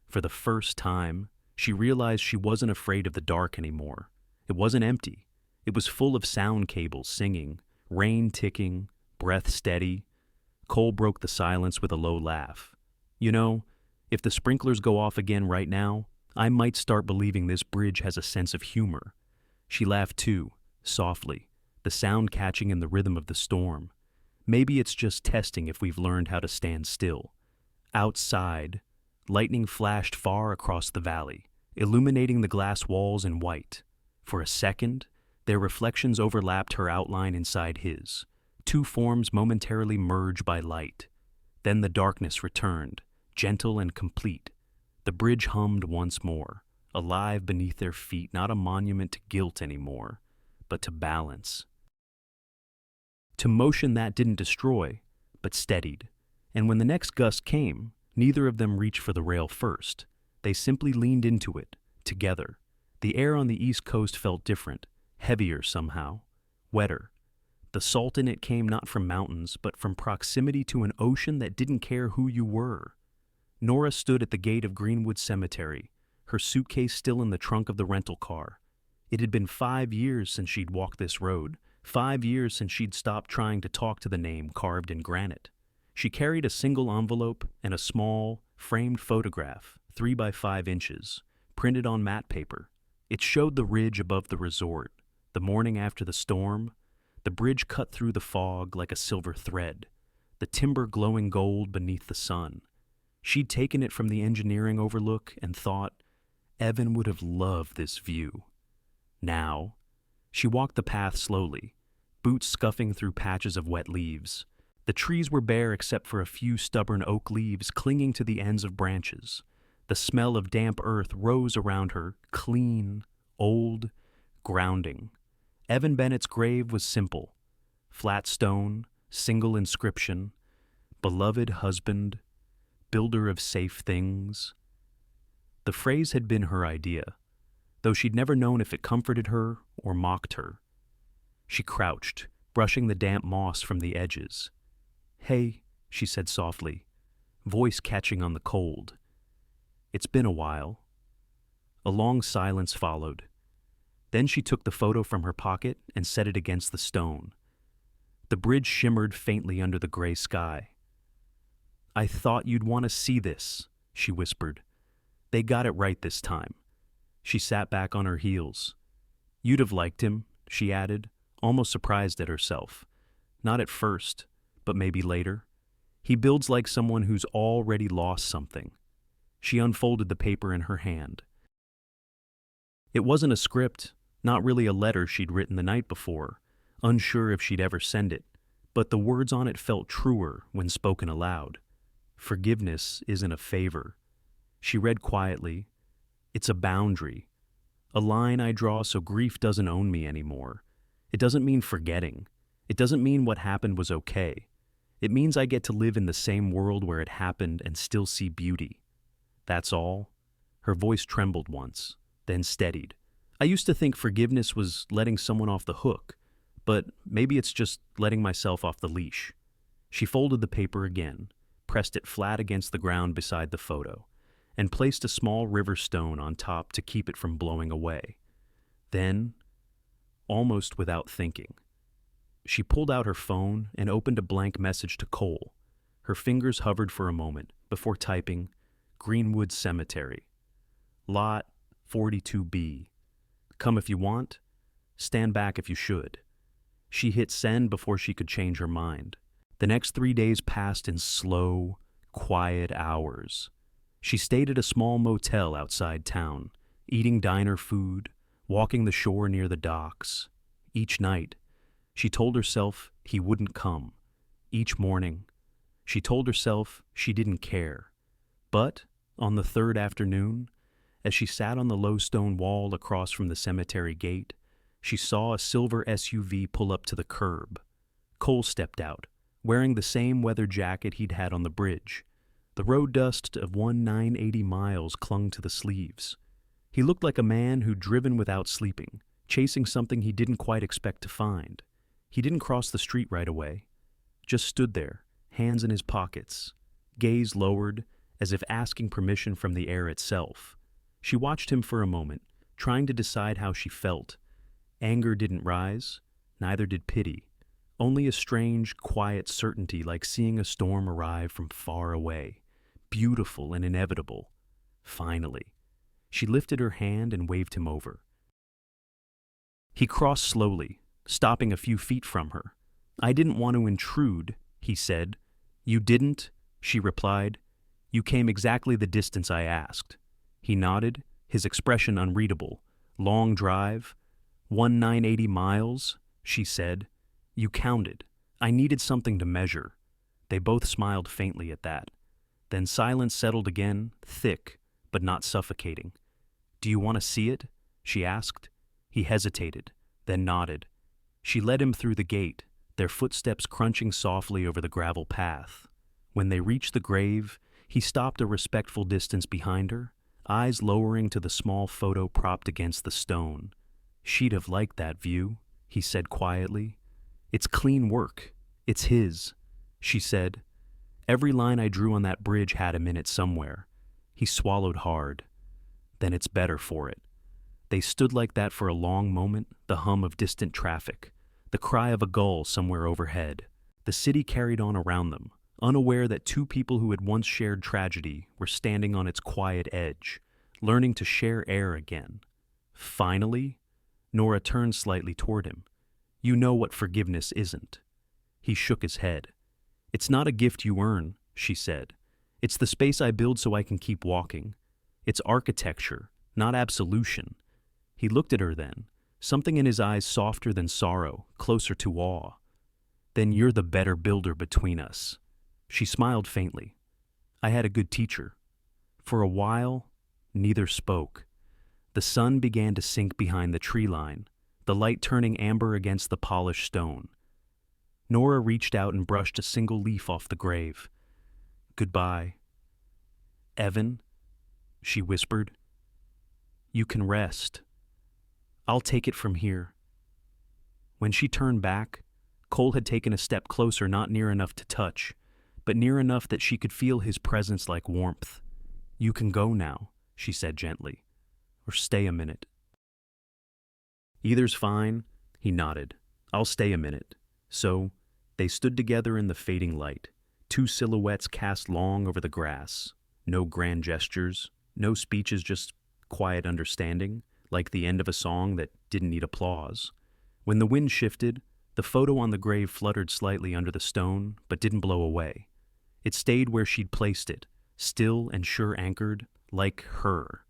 For the first time, she realized she wasn't afraid of the dark anymore. It wasn't empty. It was full of sound cables singing, rain ticking, breath steady. Cole broke the silence with a low laugh. "You know, if the sprinklers go off again right now, I might start believing this bridge has a sense of humor." She laughed too, softly, the sound catching in the rhythm of the storm. "Maybe it's just testing if we've learned how to stand still." Outside, lightning flashed far across the valley, illuminating the glass walls in white. For a second, their reflections overlapped her outline inside his. Two forms momentarily merged by light. Then the darkness returned, gentle and complete. The bridge hummed once more, alive beneath their feet, not a monument to guilt anymore, but to balance. To motion that didn't destroy, but steadied. And when the next gust came, neither of them reached for the rail first. They simply leaned into it, together. The air on the East Coast felt different, heavier somehow, wetter. The salt in it came not from mountains, but from proximity to an ocean that didn't care who you were. Nora stood at the gate of Greenwood Cemetery, her suitcase still in the trunk of the rental car. It had been 5 years since she'd walked this road, 5 years since she'd stopped trying to talk to the name carved in granite. She carried a single envelope and a small, framed photograph, 3 by 5 inches, printed on matte paper. It showed the ridge above the resort, the morning after the storm, the bridge cut through the fog like a silver thread, the timber glowing gold beneath the sun. She'd taken it from the engineering overlook and thought, Evan would have loved this view. Now, she walked the path slowly, boots scuffing through patches of wet leaves. The trees were bare except for a few stubborn oak leaves clinging to the ends of branches. The smell of damp earth rose around her, clean, old, grounding. Evan Bennett's grave was simple. Flat stone, single inscription, beloved husband, builder of safe things. The phrase had been her idea, though she'd never known if it comforted her or mocked her. She crouched, brushing the damp moss from the edges. "Hey," she said softly, voice catching on the cold. "It's been a while." A long silence followed. Then she took the photo from her pocket and set it against the stone. The bridge shimmered faintly under the gray sky. "I thought you'd want to see this," she whispered. "They got it right this time." She sat back on her heels. "You'd have liked him," she added, almost surprised at herself. "Not at first, but maybe later. He builds like someone who's already lost something." She unfolded the paper in her hand. It wasn't a script, not really a letter she'd written the night before, unsure if she'd ever send it, but the words on it felt truer when spoken aloud. "Forgiveness isn't a favor." She read quietly, "It's a boundary. A line I draw so grief doesn't own me anymore. It doesn't mean forgetting. It doesn't mean what happened was okay. It means I get to live in the same world where it happened and still see beauty. That's all." Her voice trembled once, then steadied. "I used to think forgiveness was letting someone off the hook, but maybe it's just letting myself off the leash." She folded the paper again, pressed it flat against the ground beside the photo, and placed a small river stone on top to keep it from blowing away. Then, almost without thinking, she pulled out her phone and opened a blank message to Cole. Her fingers hovered for a moment before typing, "Greenwood Cemetery. Lot 42B. Come if you want, stand back if you should." She hit send before she could change her mind. The next 3 days passed in slow, quiet hours. She stayed at a small motel outside town, eating diner food, walking the shore near the docks. Each night, she told herself he wouldn't come. Each morning, she told herself she didn't care. But, on the third afternoon, as she sat on the low stone wall across from the cemetery gate, she saw a silver SUV pull up to the curb. Cole stepped out, wearing the same weather jacket he'd had on the bridge. The road dust of 980 miles clung to the sleeves. He looked like a man who'd driven without sleeping, chasing something he didn't quite expect to find. He didn't cross the street right away, just stood there, hands in his pockets, gaze lowered, as if asking permission from the air itself. She watched him for a moment, trying to decide how she felt. Anger didn't rise, neither did pity. Only a strange, quiet certainty like seeing a storm arrive from far away, beautiful and inevitable. Finally, she lifted her hand and waved him over. He crossed slowly, stopping a few feet from her. "I didn't want to intrude," he said. "You didn't?" she replied. "You came exactly the distance I asked." He nodded, his expression unreadable. "Long drive? 980 miles?" she said. "You counted. I needed something to measure." They both smiled faintly at that. Then silence settled again, thick, but not suffocating. "Do you want to see it?" she asked. He hesitated, then nodded. She led him through the gate, their footsteps crunching softly over the gravel path. When they reached the grave, he stopped a respectful distance behind her, eyes lowering to the small photo propped against the stone. "She'd have liked that view," he said quietly. "It's clean work. It's his," she said. "Every line I drew on that bridge had him in it somewhere." He swallowed hard. "Then it's better for it." They stood like that for a long moment, the hum of distant traffic, the cry of a gull somewhere overhead. The city carried on around them, unaware that two people who had once shared tragedy were standing on its quiet edge, learning to share air again. Finally, Nora turned slightly toward him. "You know what forgiveness isn't." He shook his head. "It's not a gift you earn," she said. "It's the space I build so I can keep walking. It's architecture, not absolution." He looked at her then, something in his eyes softer than sorrow, closer to awe. "Then you're the better builder between us." She smiled faintly. "I had a good teacher." For a while, neither spoke. The sun began to sink behind the tree line, the light turning amber against the polished stone. Nora reached out and brushed a single leaf off the grave. "Goodbye." "Evan," she whispered, "you can rest. I'll take it from here." When she turned back, Cole had taken a step closer, not near enough to touch, but near enough that she could feel his presence like warmth. "You can go now," she said gently, "or stay a minute." "Either's fine," he nodded. "I'll stay a minute." So, they stood together in the fading light, two silhouettes cast long over the grass. No grand gestures, no speeches, just quiet understanding, like the end of a song that didn't need applause. When the wind shifted, the photo on the grave fluttered slightly under the stone, but didn't blow away. It stayed where she'd placed it, still and sure anchored, like her.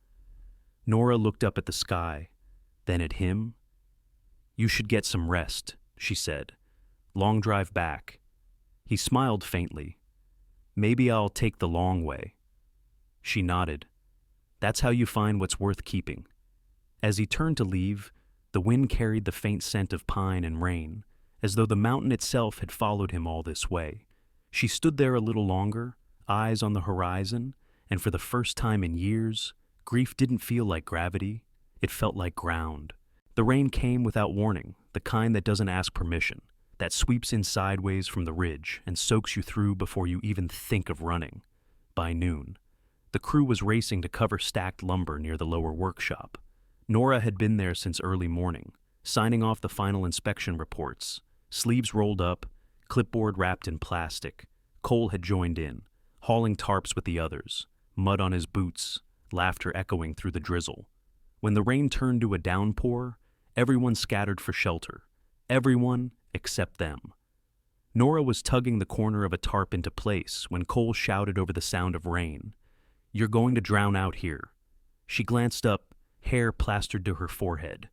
Nora looked up at the sky, then at him. "You should get some rest," she said. "Long drive back." He smiled faintly. "Maybe I'll take the long way." She nodded. "That's how you find what's worth keeping." As he turned to leave, the wind carried the faint scent of pine and rain, as though the mountain itself had followed him all this way. She stood there a little longer, eyes on the horizon, and for the first time in years, grief didn't feel like gravity, it felt like ground. The rain came without warning, the kind that doesn't ask permission, that sweeps in sideways from the ridge and soaks you through before you even think of running. By noon, the crew was racing to cover stacked lumber near the lower workshop. Nora had been there since early morning, signing off the final inspection reports, sleeves rolled up, clipboard wrapped in plastic. Cole had joined in, hauling tarps with the others, mud on his boots, laughter echoing through the drizzle. When the rain turned to a downpour, everyone scattered for shelter. Everyone except them. Nora was tugging the corner of a tarp into place when Cole shouted over the sound of rain, "You're going to drown out here." She glanced up, hair plastered to her forehead.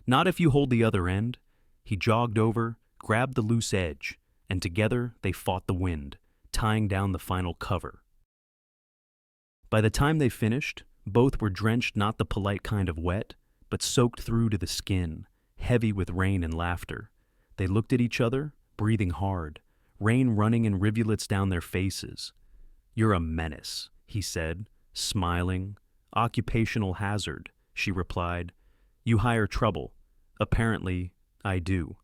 "Not if you hold the other end." He jogged over, grabbed the loose edge, and together they fought the wind, tying down the final cover. By the time they finished, both were drenched, not the polite kind of wet, but soaked through to the skin, heavy with rain and laughter. They looked at each other, breathing hard, rain running in rivulets down their faces. "You're a menace," he said, smiling. "Occupational hazard," she replied. "You hire trouble." "Apparently, I do."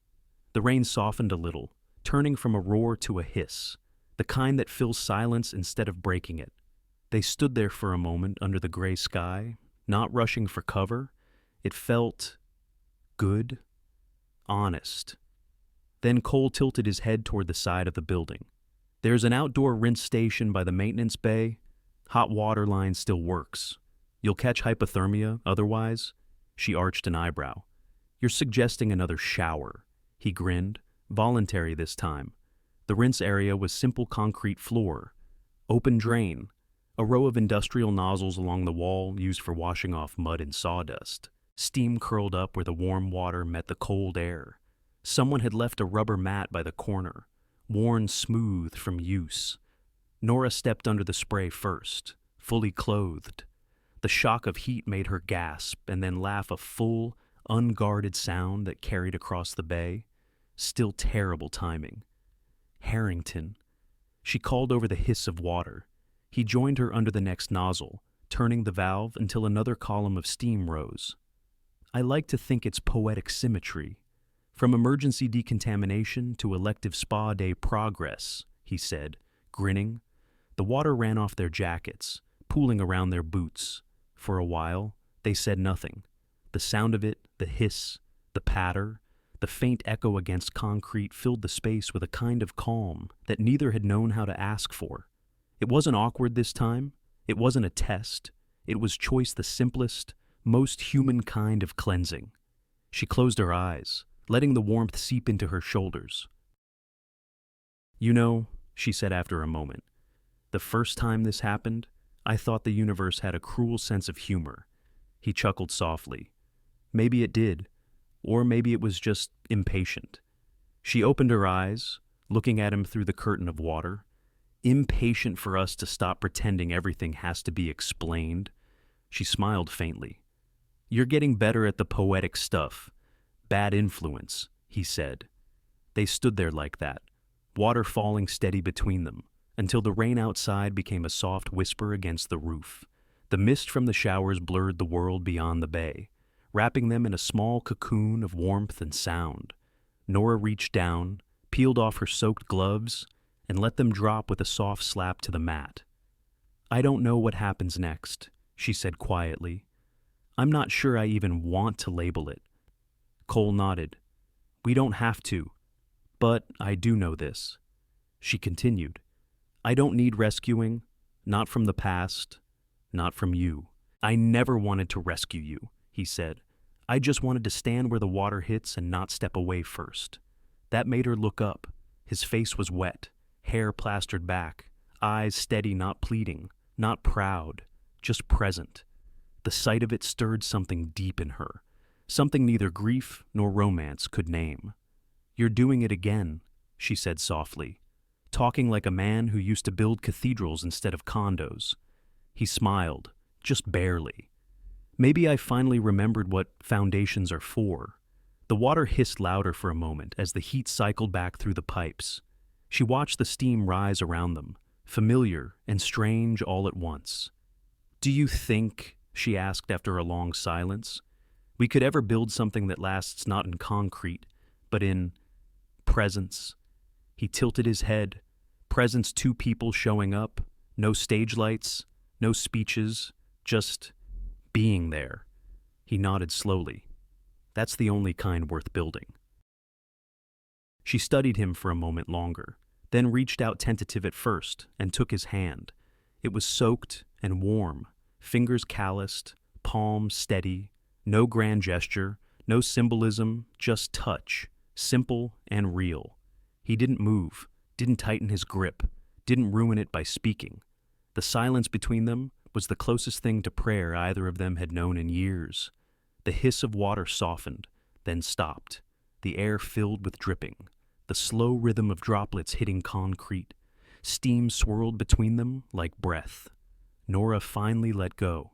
The rain softened a little, turning from a roar to a hiss, the kind that fills silence instead of breaking it. They stood there for a moment under the gray sky, not rushing for cover. It felt good, honest. Then Cole tilted his head toward the side of the building. "There's an outdoor rinse station by the maintenance bay. Hot water line still works. You'll catch hypothermia otherwise." She arched an eyebrow. "You're suggesting another shower." He grinned, voluntary this time. The rinse area was simple concrete floor, open drain, a row of industrial nozzles along the wall used for washing off mud and sawdust. Steam curled up where the warm water met the cold air. Someone had left a rubber mat by the corner, worn smooth from use. Nora stepped under the spray first, fully clothed. The shock of heat made her gasp and then laugh, a full, unguarded sound that carried across the bay. Still terrible timing. "Harrington." She called over the hiss of water. He joined her under the next nozzle, turning the valve until another column of steam rose. "I like to think it's poetic symmetry. From emergency decontamination to elective spa day progress," he said, grinning. The water ran off their jackets, pooling around their boots. For a while, they said nothing. The sound of it, the hiss, the patter, The faint echo against concrete filled the space with a kind of calm that neither had known how to ask for. It wasn't awkward this time. It wasn't a test. It was choice the simplest, most human kind of cleansing. She closed her eyes, letting the warmth seep into her shoulders. "You know," she said after a moment, "the first time this happened, I thought the universe had a cruel sense of humor." He chuckled softly. Maybe it did, or maybe it was just impatient. She opened her eyes, looking at him through the curtain of water. Impatient for us to stop pretending everything has to be explained. She smiled faintly. "You're getting better at the poetic stuff. Bad influence," he said. They stood there like that, water falling steady between them, until the rain outside became a soft whisper against the roof. The mist from the showers blurred the world beyond the bay, wrapping them in a small cocoon of warmth and sound. Nora reached down, peeled off her soaked gloves, and let them drop with a soft slap to the mat. "I don't know what happens next," she said quietly. "I'm not sure I even want to label it." Cole nodded. "We don't have to, but I do know this." She continued. "I don't need rescuing, not from the past, not from you." "I never wanted to rescue you," he said. "I just wanted to stand where the water hits and not step away first." That made her look up. His face was wet, hair plastered back, eyes steady, not pleading, not proud, just present. The sight of it stirred something deep in her, something neither grief nor romance could name. "You're doing it again," she said softly, talking like a man who used to build cathedrals instead of condos. He smiled, just barely. "Maybe I finally remembered what foundations are for." The water hissed louder for a moment as the heat cycled back through the pipes. She watched the steam rise around them, familiar and strange all at once. "Do you think," she asked after a long silence, "we could ever build something that lasts not in concrete, but in presence?" He tilted his head. Presence, two people showing up, no stage lights, no speeches, just being there. He nodded slowly. "That's the only kind worth building." She studied him for a moment longer, then reached out tentative at first and took his hand. It was soaked and warm, fingers calloused, palm steady, no grand gesture, no symbolism, just touch, simple and real. He didn't move, didn't tighten his grip, didn't ruin it by speaking. The silence between them was the closest thing to prayer either of them had known in years. The hiss of water softened, then stopped. The air filled with dripping, the slow rhythm of droplets hitting concrete. Steam swirled between them like breath. Nora finally let go,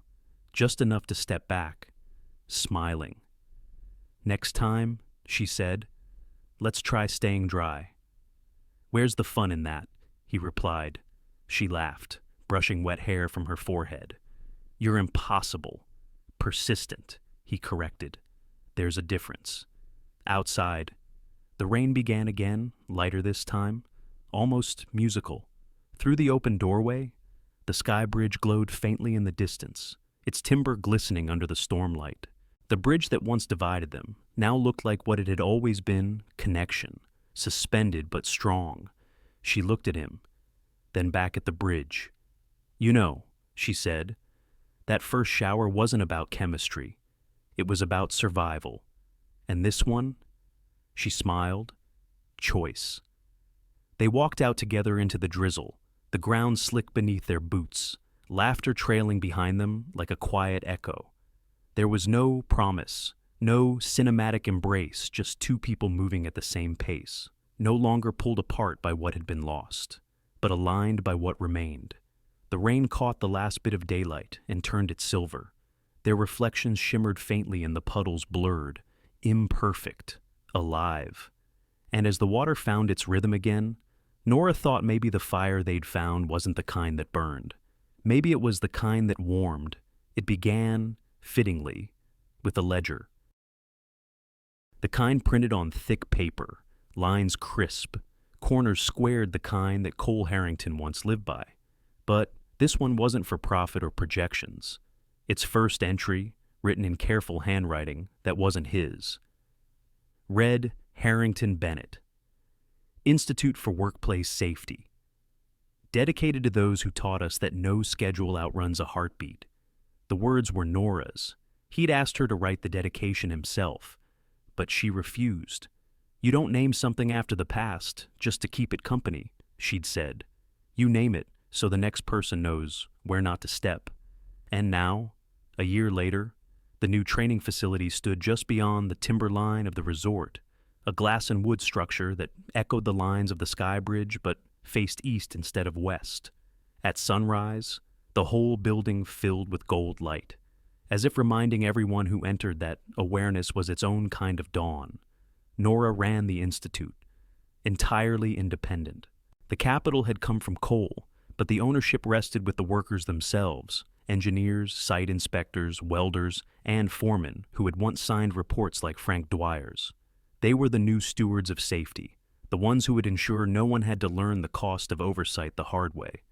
just enough to step back, smiling. "Next time," she said, "let's try staying dry." "Where's the fun in that?" he replied. She laughed, brushing wet hair from her forehead. "You're impossible. Persistent," he corrected. "There's a difference." Outside, the rain began again, lighter this time, almost musical. Through the open doorway, the sky bridge glowed faintly in the distance, its timber glistening under the stormlight. The bridge that once divided them now looked like what it had always been, connection, suspended but strong. She looked at him, then back at the bridge. "You know," she said, "that first shower wasn't about chemistry. It was about survival. And this one?" She smiled. "Choice." They walked out together into the drizzle, the ground slick beneath their boots, laughter trailing behind them like a quiet echo. There was no promise, no cinematic embrace, just two people moving at the same pace, no longer pulled apart by what had been lost, but aligned by what remained. The rain caught the last bit of daylight and turned it silver. Their reflections shimmered faintly in the puddles, blurred, imperfect, alive. And as the water found its rhythm again, Nora thought maybe the fire they'd found wasn't the kind that burned. Maybe it was the kind that warmed. It began, fittingly, with a ledger. The kind printed on thick paper, lines crisp, corners squared, the kind that Cole Harrington once lived by. But this one wasn't for profit or projections. Its first entry, written in careful handwriting that wasn't his. Read Harrington Bennett. Institute for Workplace Safety. Dedicated to those who taught us that no schedule outruns a heartbeat. The words were Nora's. He'd asked her to write the dedication himself, but she refused. You don't name something after the past just to keep it company, she'd said. You name it so the next person knows where not to step. And now, a year later, the new training facility stood just beyond the timber line of the resort, a glass and wood structure that echoed the lines of the sky bridge but faced east instead of west. At sunrise, the whole building filled with gold light, as if reminding everyone who entered that awareness was its own kind of dawn. Nora ran the institute, entirely independent. The capital had come from Cole, but the ownership rested with the workers themselves, engineers, site inspectors, welders, and foremen who had once signed reports like Frank Dwyer's. They were the new stewards of safety, the ones who would ensure no one had to learn the cost of oversight the hard way.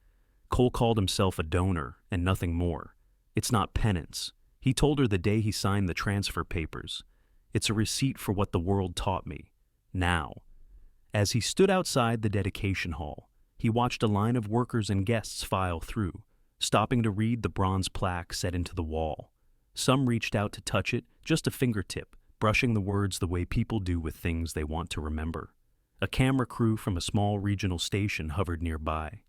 Cole called himself a donor and nothing more. It's not penance. He told her the day he signed the transfer papers. It's a receipt for what the world taught me. Now. As he stood outside the dedication hall, he watched a line of workers and guests file through, stopping to read the bronze plaque set into the wall. Some reached out to touch it, just a fingertip, brushing the words the way people do with things they want to remember. A camera crew from a small regional station hovered nearby,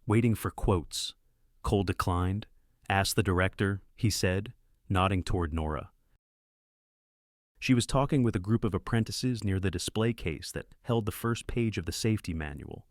waiting for quotes. Cole declined. Ask the director, he said, nodding toward Nora. She was talking with a group of apprentices near the display case that held the first page of the safety manual.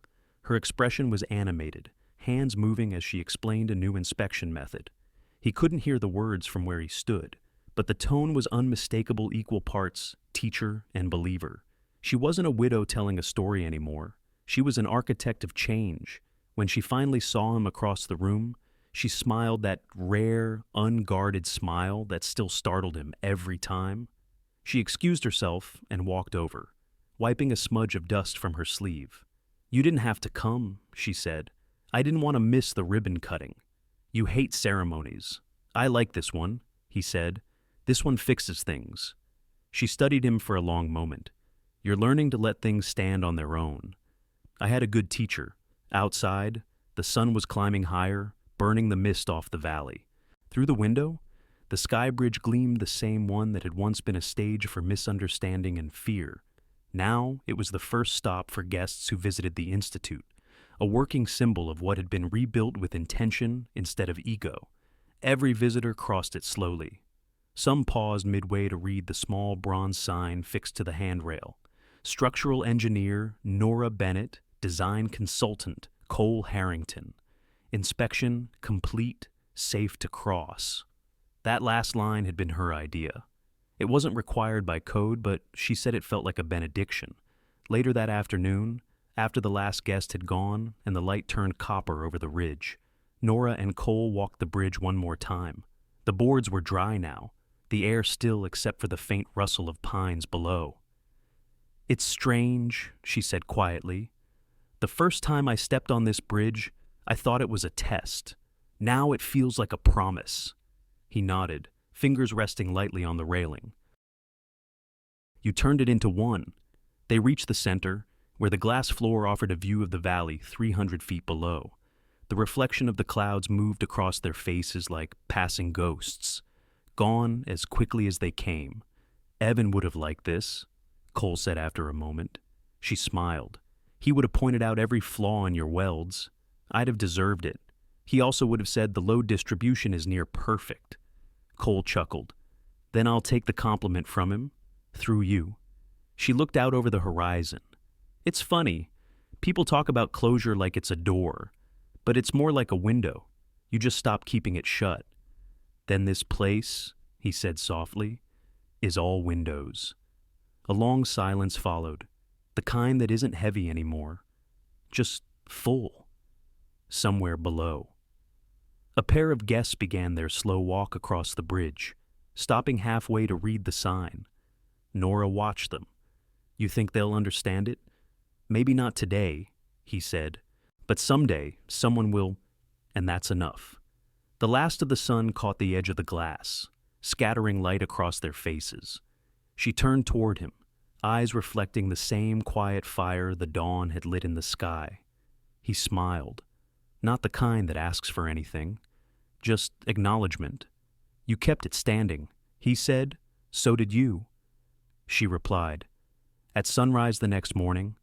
Her expression was animated, hands moving as she explained a new inspection method. He couldn't hear the words from where he stood, but the tone was unmistakable, equal parts teacher and believer. She wasn't a widow telling a story anymore. She was an architect of change. When she finally saw him across the room, she smiled that rare, unguarded smile that still startled him every time. She excused herself and walked over, wiping a smudge of dust from her sleeve. You didn't have to come, she said. I didn't want to miss the ribbon cutting. You hate ceremonies. I like this one, he said. This one fixes things. She studied him for a long moment. You're learning to let things stand on their own. I had a good teacher. Outside, the sun was climbing higher, burning the mist off the valley. Through the window, the sky bridge gleamed the same one that had once been a stage for misunderstanding and fear. Now it was the first stop for guests who visited the Institute, a working symbol of what had been rebuilt with intention instead of ego. Every visitor crossed it slowly. Some paused midway to read the small bronze sign fixed to the handrail. Structural engineer Nora Bennett, design consultant Cole Harrington. Inspection complete, safe to cross. That last line had been her idea. It wasn't required by code, but she said it felt like a benediction. Later that afternoon, after the last guest had gone and the light turned copper over the ridge, Nora and Cole walked the bridge one more time. The boards were dry now, the air still except for the faint rustle of pines below. It's strange, she said quietly. The first time I stepped on this bridge, I thought it was a test. Now it feels like a promise. He nodded, fingers resting lightly on the railing. You turned it into one. They reached the center, where the glass floor offered a view of the valley 300 feet below. The reflection of the clouds moved across their faces like passing ghosts, gone as quickly as they came. Evan would have liked this, Cole said after a moment. She smiled. He would have pointed out every flaw in your welds. I'd have deserved it. He also would have said the load distribution is near perfect. Cole chuckled. Then I'll take the compliment from him, through you. She looked out over the horizon. It's funny. People talk about closure like it's a door, but it's more like a window. You just stop keeping it shut. Then this place, he said softly, is all windows. A long silence followed, the kind that isn't heavy anymore, just full, somewhere below. A pair of guests began their slow walk across the bridge, stopping halfway to read the sign. Nora watched them. You think they'll understand it? Maybe not today, he said, but someday someone will, and that's enough. The last of the sun caught the edge of the glass, scattering light across their faces. She turned toward him, eyes reflecting the same quiet fire the dawn had lit in the sky. He smiled, not the kind that asks for anything, just acknowledgement. "You kept it standing," he said. "So did you." She replied. At sunrise the next morning,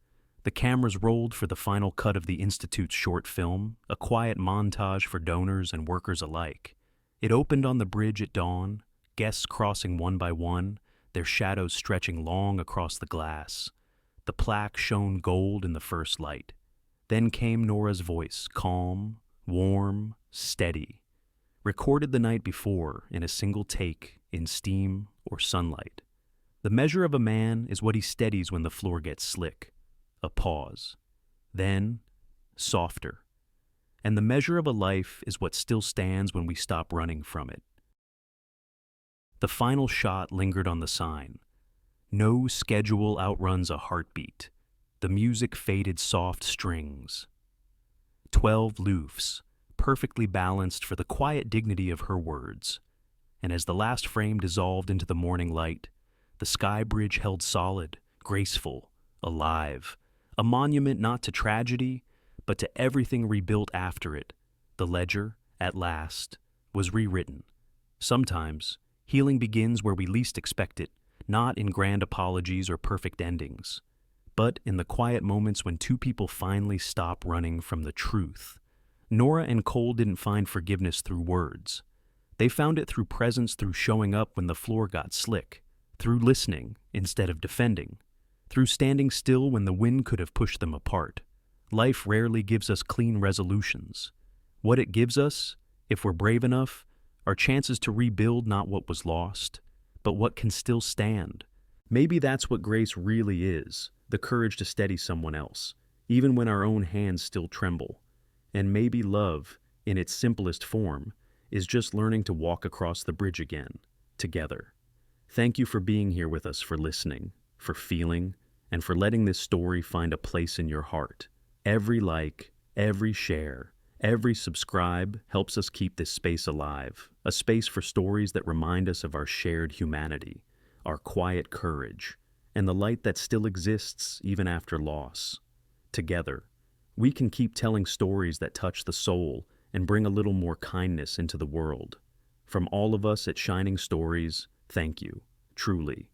the cameras rolled for the final cut of the Institute's short film, a quiet montage for donors and workers alike. It opened on the bridge at dawn, guests crossing one by one, their shadows stretching long across the glass. The plaque shone gold in the first light. Then came Nora's voice, calm, warm, steady, recorded the night before in a single take in steam or sunlight. The measure of a man is what he steadies when the floor gets slick. A pause. Then, softer. And the measure of a life is what still stands when we stop running from it. The final shot lingered on the sign. No schedule outruns a heartbeat. The music faded soft strings. 12 loofs, perfectly balanced for the quiet dignity of her words. And as the last frame dissolved into the morning light, the sky bridge held solid, graceful, alive, a monument not to tragedy, but to everything rebuilt after it. The ledger, at last, was rewritten. Sometimes, healing begins where we least expect it, not in grand apologies or perfect endings, but in the quiet moments when two people finally stop running from the truth. Nora and Cole didn't find forgiveness through words. They found it through presence, through showing up when the floor got slick, through listening instead of defending, through standing still when the wind could have pushed them apart. Life rarely gives us clean resolutions. What it gives us, if we're brave enough, are chances to rebuild not what was lost, but what can still stand. Maybe that's what grace really is, the courage to steady someone else, even when our own hands still tremble. And maybe love, in its simplest form, is just learning to walk across the bridge again, together. Thank you for being here with us, for listening, for feeling, and for letting this story find a place in your heart. Every like, every share, every subscribe helps us keep this space alive, a space for stories that remind us of our shared humanity, our quiet courage, and the light that still exists even after loss. Together, we can keep telling stories that touch the soul and bring a little more kindness into the world. From all of us at Shining Stories, thank you, truly.